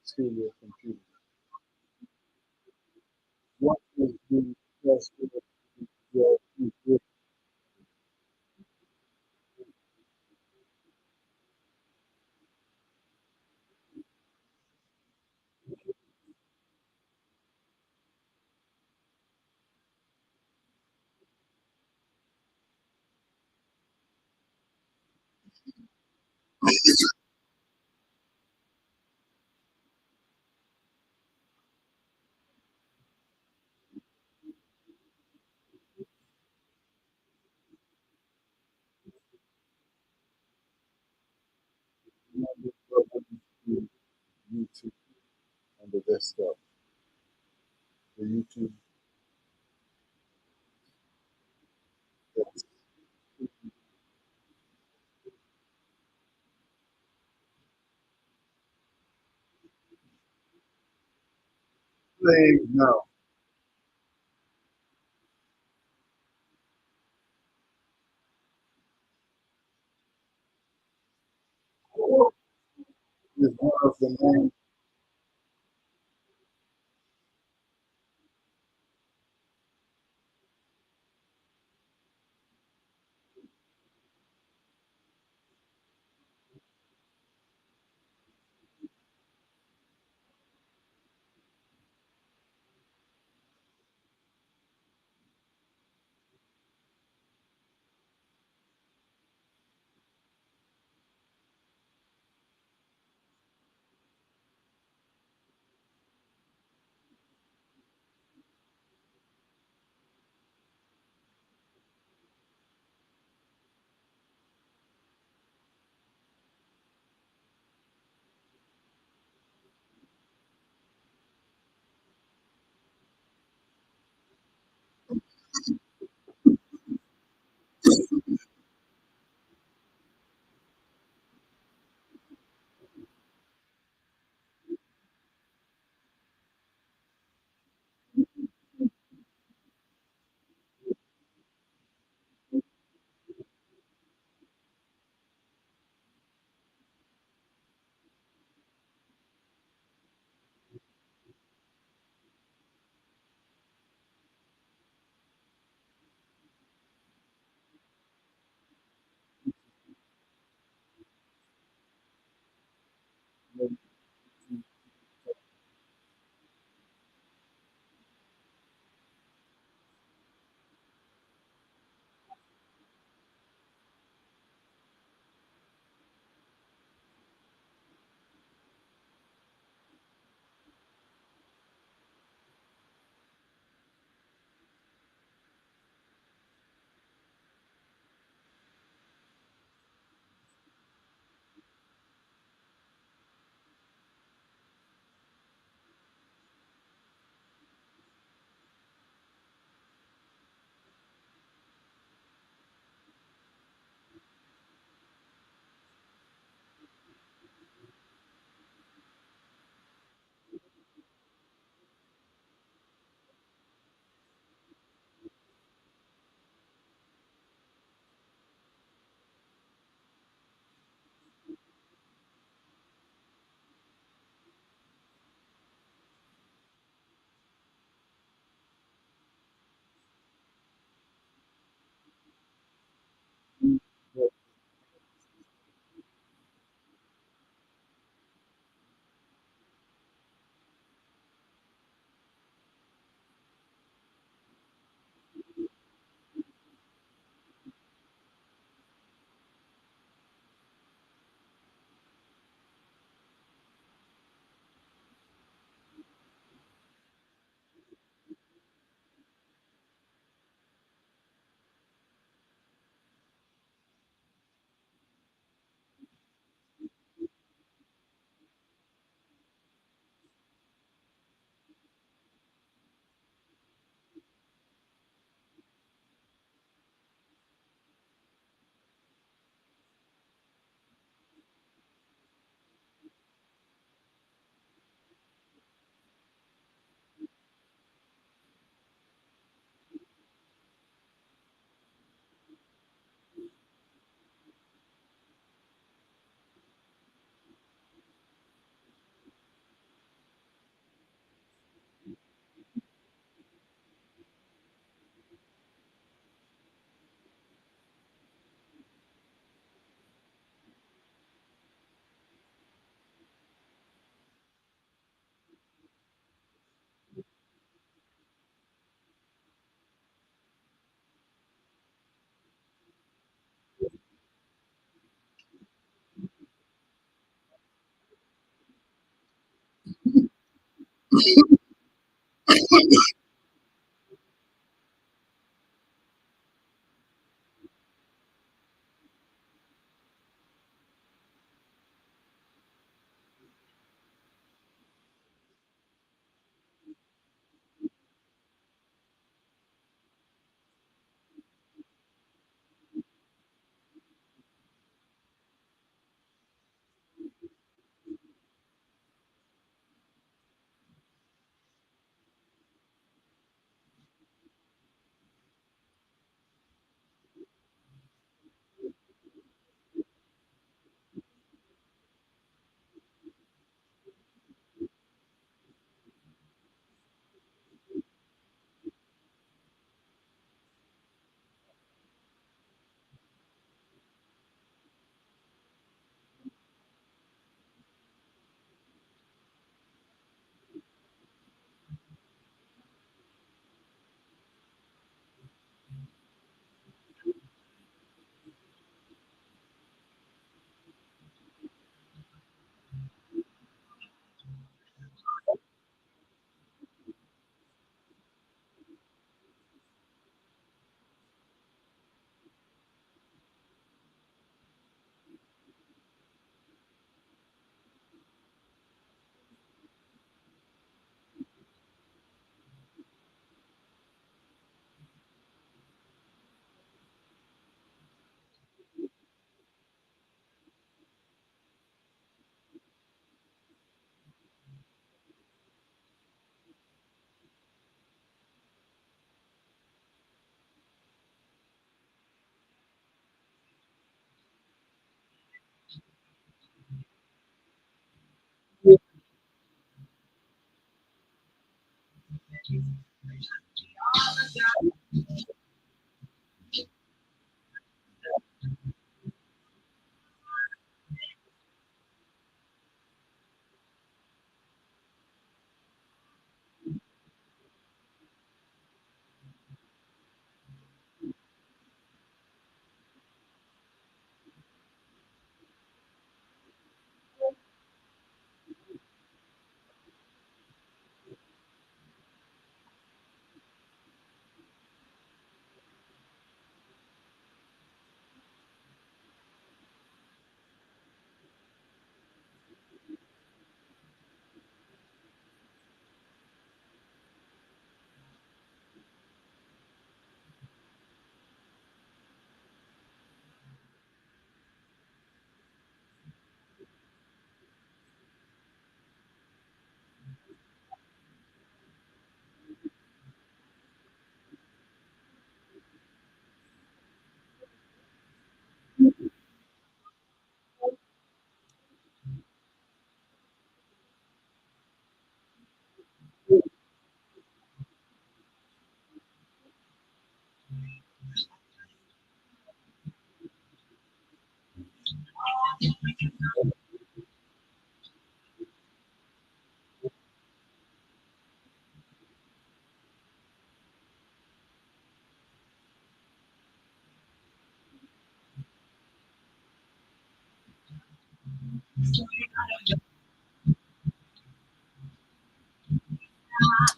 studio computer? What is the best way to your computer? Number program to YouTube on the desktop. The YouTube that's playing now is one of the main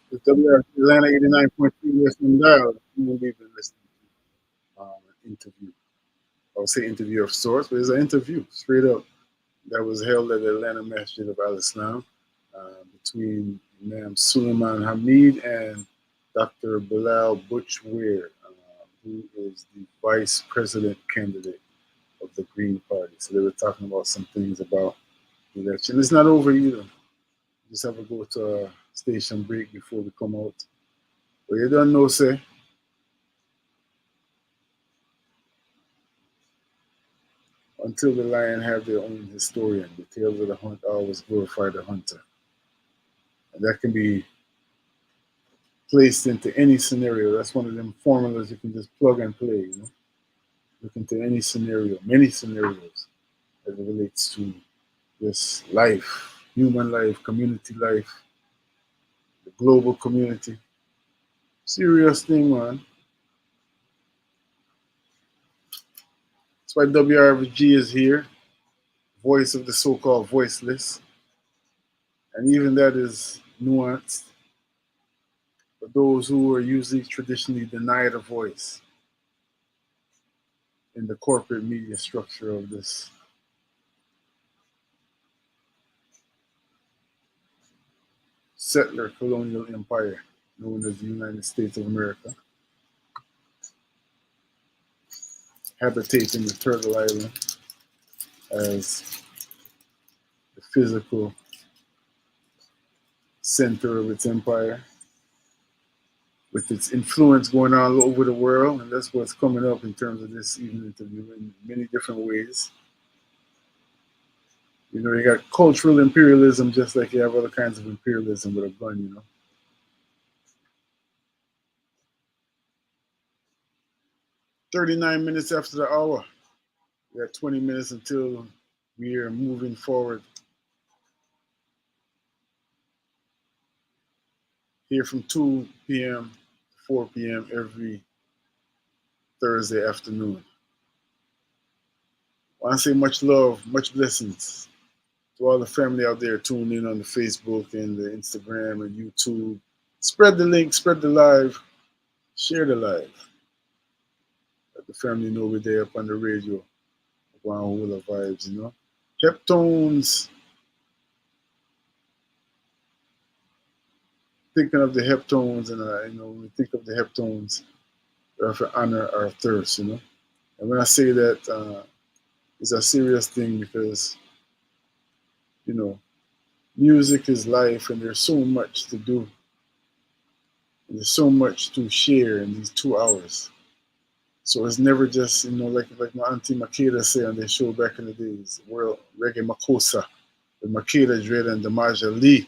The WRC Atlanta 89.3 listening dial. We've been listening to an interview. I would say interview of sorts, but it's an interview, straight up, that was held at the Atlanta Masjid of Al Islam between Imam Suleiman Hamid and Dr. Bilal Butchware, who is the vice president candidate of the Green Party. So they were talking about some things about the election. It's not over either. Just have to go to a station break before we come out. But you don't know, say, until the lion have their own historian, the tales of the hunt always glorify the hunter. And that can be placed into any scenario. That's one of them formulas you can just plug and play, you know. Look into any scenario, many scenarios as it relates to this life, human life, community life, the global community. Serious thing, man. That's why WRG is here, voice of the so-called voiceless. And even that is nuanced for those who are usually traditionally denied a voice in the corporate media structure of this settler colonial empire known as the United States of America, habitating the Turtle Island as the physical center of its empire, with its influence going all over the world, and that's what's coming up in terms of this evening interview in many different ways. You know, you got cultural imperialism just like you have other kinds of imperialism with a gun, you know. 39 minutes after the hour. We have 20 minutes until we are moving forward. Here from 2 p.m. to 4 p.m. every Thursday afternoon. I want to say much love, much blessings to all the family out there tuned in on the Facebook and the Instagram and YouTube. Spread the link, spread the live, share the live. Let the family know we're there up on the radio. One whole of vibes, you know. Heptones. Thinking of the heptones, and you know, when we think of the heptones, we have to honor our thirst, you know. And when I say that, it's a serious thing because, you know, music is life, and there's so much to do. And there's so much to share in these 2 hours. So it's never just, you know, like my auntie Makeda said on their show back in the days, World Reggae Makosa, with Makeda Dread and Damaja Lee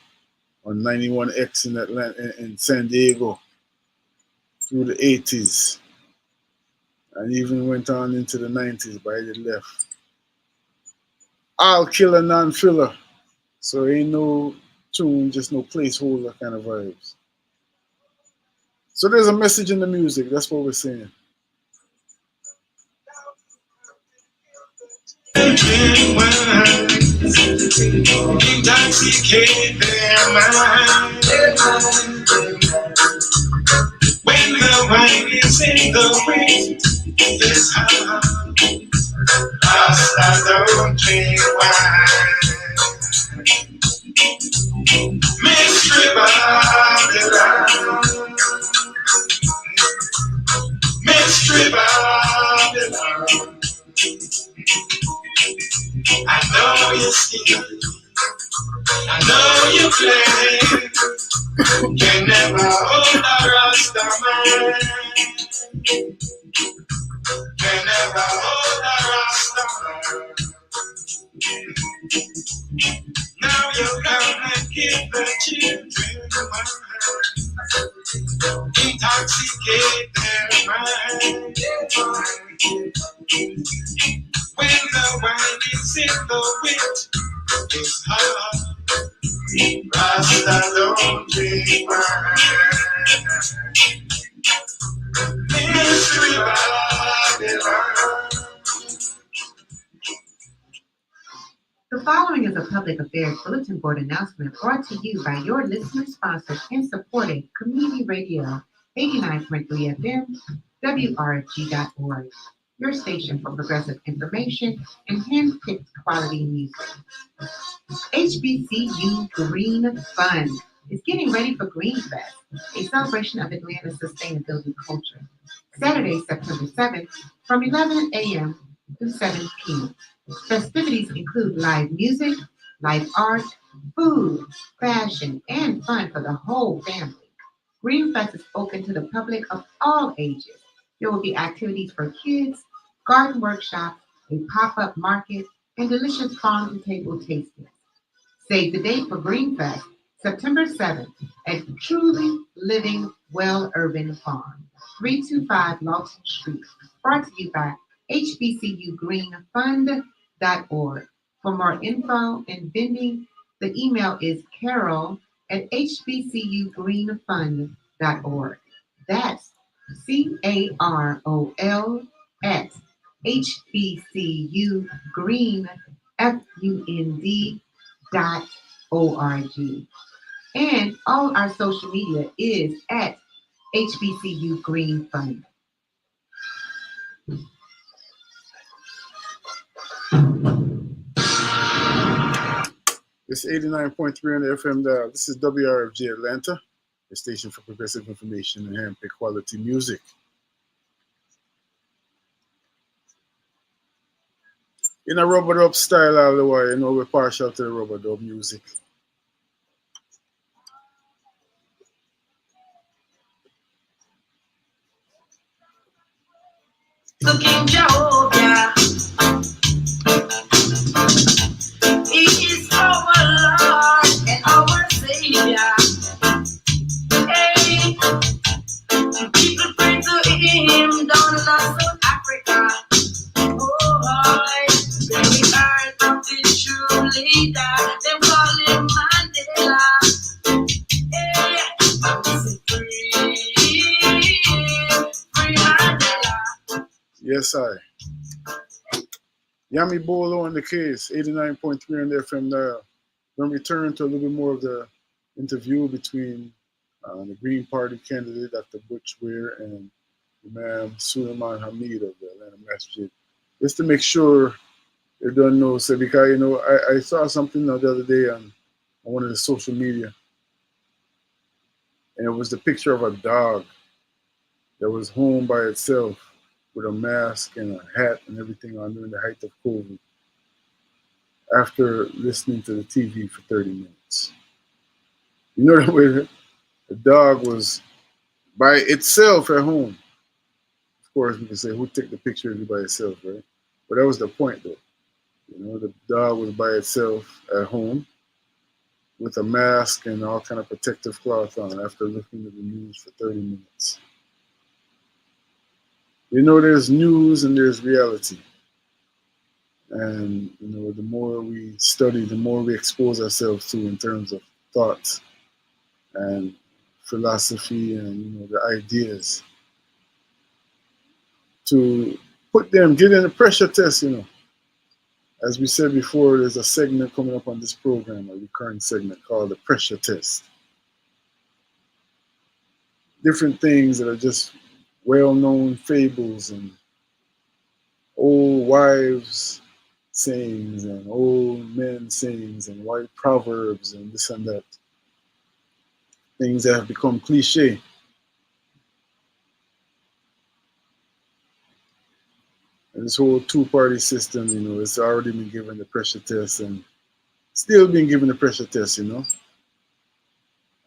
on 91X in Atlanta, in San Diego through the 80s. And even went on into the 90s, but I did left. All killer, non-filler. So ain't no tune, just no placeholder kind of vibes. So there's a message in the music, that's what we're saying. Intoxicate their mind. When the wine is in the wind, this how I don't drink wine. Mystery Babylon, Mystery Babylon. I know you steal, I know you play. Can never hold a Rasta man. Can never hold a Rasta man. Now you come and give the children wine. Intoxicate their mind. When the wine is in the wind, it's hard. Rasta don't drink wine. Mystery Babylon. The following is a public affairs bulletin board announcement brought to you by your listener-sponsored and supported community radio 89.3 FM, WRG.org, your station for progressive information and hand-picked quality music. HBCU Green Fund is getting ready for Green Fest, a celebration of Atlanta's sustainability culture. Saturday, September 7th, from 11 a.m. to 7 p.m. Festivities include live music, live art, food, fashion, and fun for the whole family. Green Fest is open to the public of all ages. There will be activities for kids, garden workshops, a pop-up market, and delicious farm-to-table tastings. Save the date for Green Fest, September 7th, at Truly Living Well Urban Farm, 325 Lawton Street, brought to you by HBCUGreenFund.org. For more info and vending, the email is carol@hbcugreenfund.org. That's CAROL at HBCUGreenFund.org. And all our social media is at HBCU Green Fund. It's 89.3 on the FM dial. This is WRFG Atlanta, the station for progressive information and handpicked quality music. In a rubber dub style all the way, we're partial to the rubber dub music. Looking Jehovah, He is our Lord and our Savior. Hey, people pray to Him down in South Africa. Oh, very hard of the true leader. Them call him Mandela. Hey, free Mandela. Yes, I. Yami Bolo on the case, 89.3 on the FM dial. We're going to return to a little bit more of the interview between the Green Party candidate, Dr. Butch Ware, and Imam Suleiman Hamid of the Atlanta Masjid. Just to make sure they don't know, so because, I saw something the other day on one of the social media, and it was the picture of a dog that was home by itself with a mask and a hat and everything on during the height of COVID after listening to the TV for 30 minutes. You know the way the dog was by itself at home. Of course, we can say, who took the picture of you by itself, right? But that was the point, though. The dog was by itself at home with a mask and all kind of protective cloth on after listening to the news for 30 minutes. There's news and there's reality. And, the more we study, the more we expose ourselves to in terms of thoughts and philosophy and, the ideas to put them, get in a pressure test, As we said before, there's a segment coming up on this program, a recurring segment called the pressure test. Different things that are just well-known fables and old wives' sayings and old men sayings and white proverbs and this and that. Things that have become cliche. And this whole two-party system, it's already been given the pressure test and still being given the pressure test, And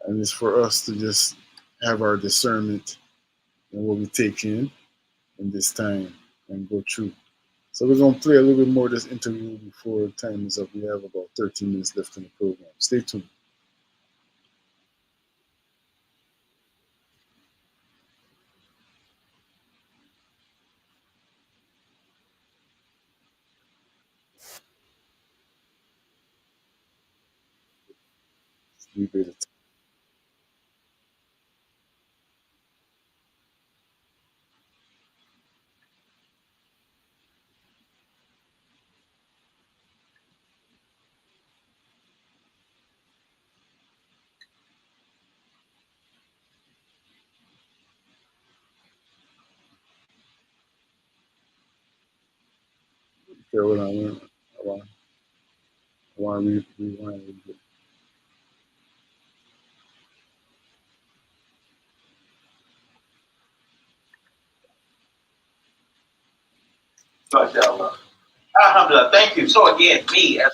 it's for us to just have our discernment and what we take in this time and go through. So we're going to play a little bit more of this interview before time is up. We have about 13 minutes left in the program. Stay tuned. Leave it. Okay, hold on. I want to rewind a little bit. MashaAllah. Alhamdulillah. Thank you. So again, me as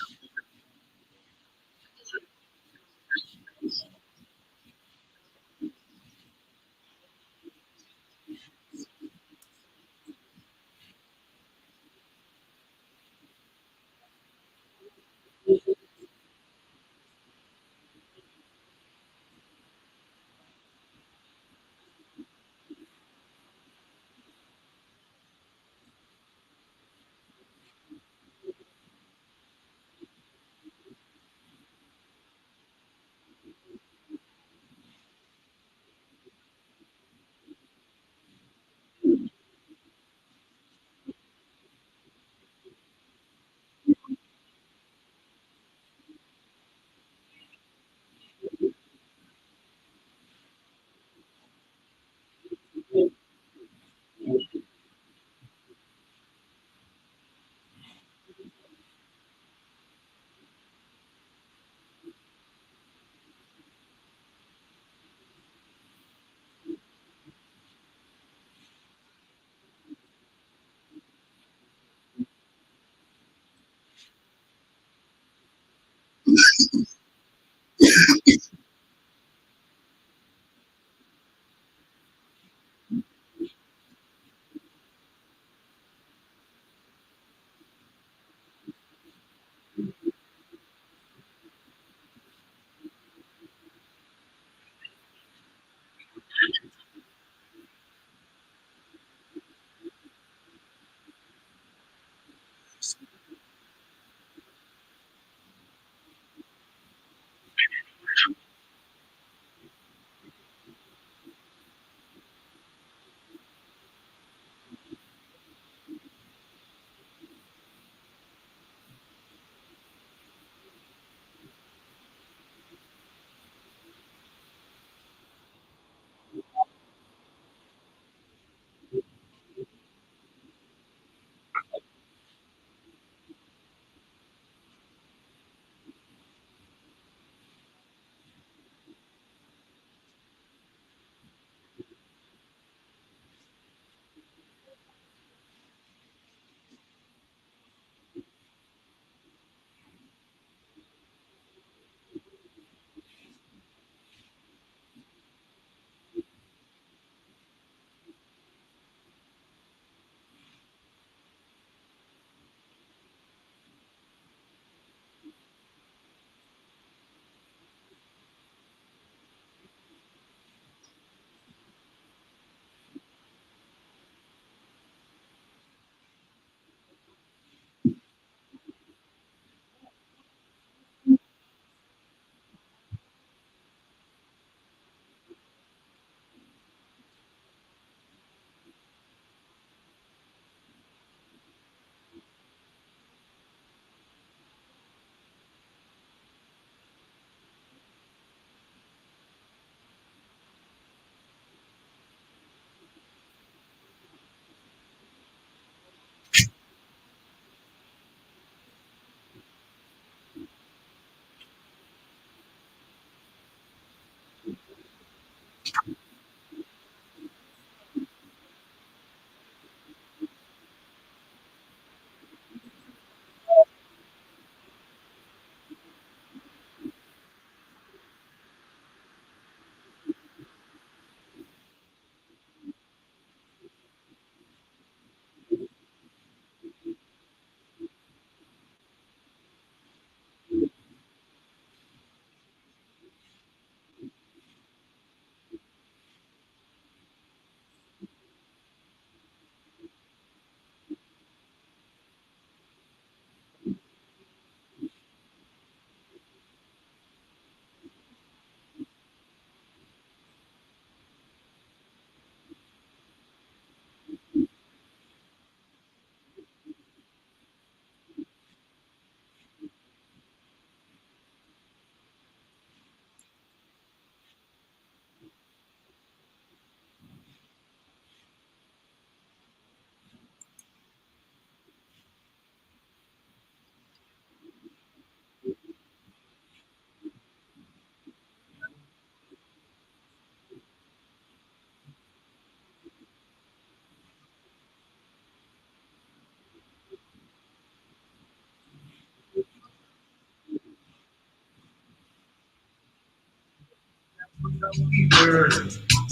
World.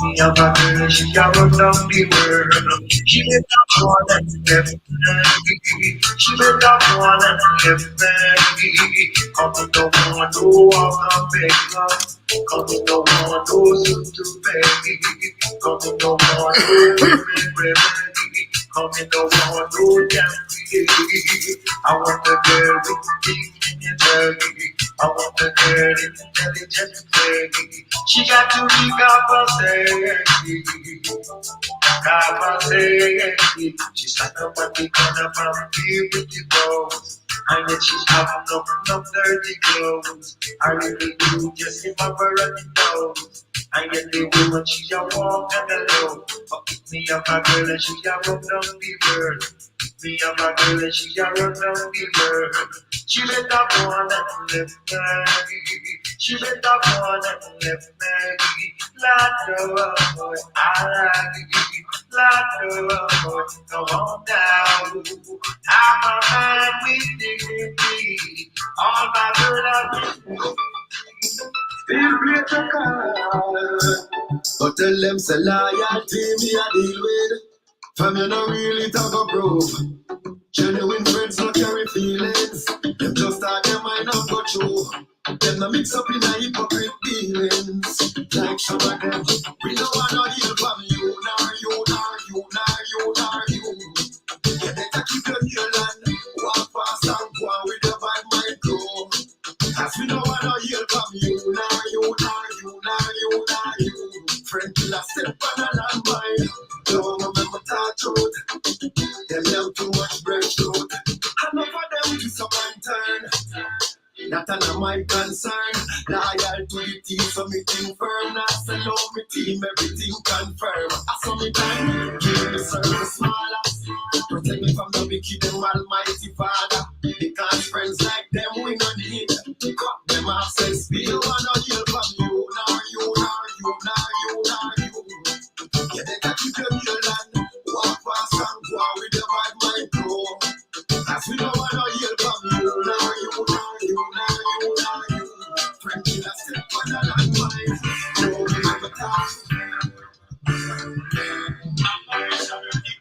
Me have a girl, she a run down the world. She better go on and left me. She better go on and left me. Come on, no one to walk and beg love. Come on, no one to suit to beg. Come on, no one to beg. Come on, no one to dance. I want a girl with teeth in your belly. I want a girl intelligent, she got to be capacity. She sat up at the corner from here with the rose. And yet she's having no dirty clothes. I really do just see my running nose. And yet the woman she a walk and alone. But pick me up a girl and she a run down the world. Pick me up a girl and she a run down the world. She better go on and left me. She better go on and left me. Lord, no, I like it. Lord, no, come on down. I'm a man with dignity. All my girl still great to call. But tell them say loyalty me a deal with. Fam, you no really talk a proof. Genuine friends no carry feelings. Them just thought them might not go through. Them no mix up in a hypocrite dealings. Like some of them, we don't want no heal from you, nor you, nor you, nor you, nor you. You better keep your heel and walk fast and go on with your vibe, my crew. As we don't want no heal from you, nor you, nor you, nor you, nor you. Friend killer step on a landmine. Don't remember that truth. Them have too much breadfruit. Enough of them disappointed. That ain't my concern. Loyal to the team, so me think firm. Not sell out me team, everything confirm. I saw me time, give me service smaller. Protect me from the wicked and almighty Father. Because friends like them we no need. Cut them off, sense. We don't want no heal from you. Nor you, nor you, nor you, nor you. You better keep your heel and walk fast and go on with your bad mind grow. As we don't want no heal from you. Nor you, nor you, nor you, nor you. Friend killer step on the landmine. Don't remember that.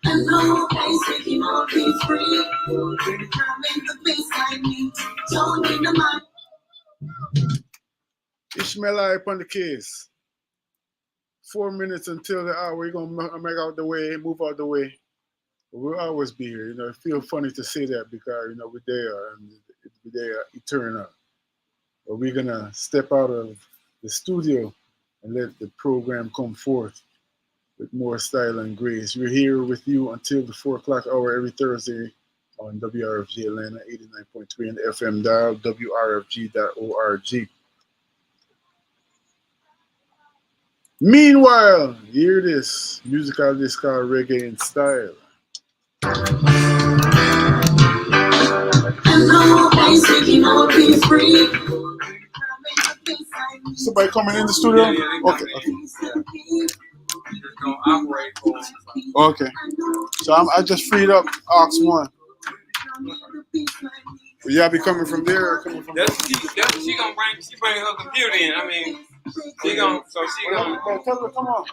Hello, hey, speaking of peace free. Pretty girl, make the face like me. Don't need the mic. Ishmael up on the case. 4 minutes until the hour. We're going to make out the way, move out the way. We'll always be here. You know, it feels funny to say that because, you know, we're there and we're there eternal. But we're going to step out of the studio and let the program come forth with more style and grace. We're here with you until the 4 o'clock hour every Thursday on WRFG Atlanta 89.3 and FM dial, WRFG.org. Meanwhile, hear this musical disc called Reggae in Style. Hello, hey, speaking of peace free. Somebody coming in the studio? Yeah, they Okay. coming in. Just gonna operate for them. Okay. So I just freed up Aux 1. Will y'all be coming from there or coming from That's what she gonna bring. She bring her computer in. I mean, she gonna. Well, tell her, come on.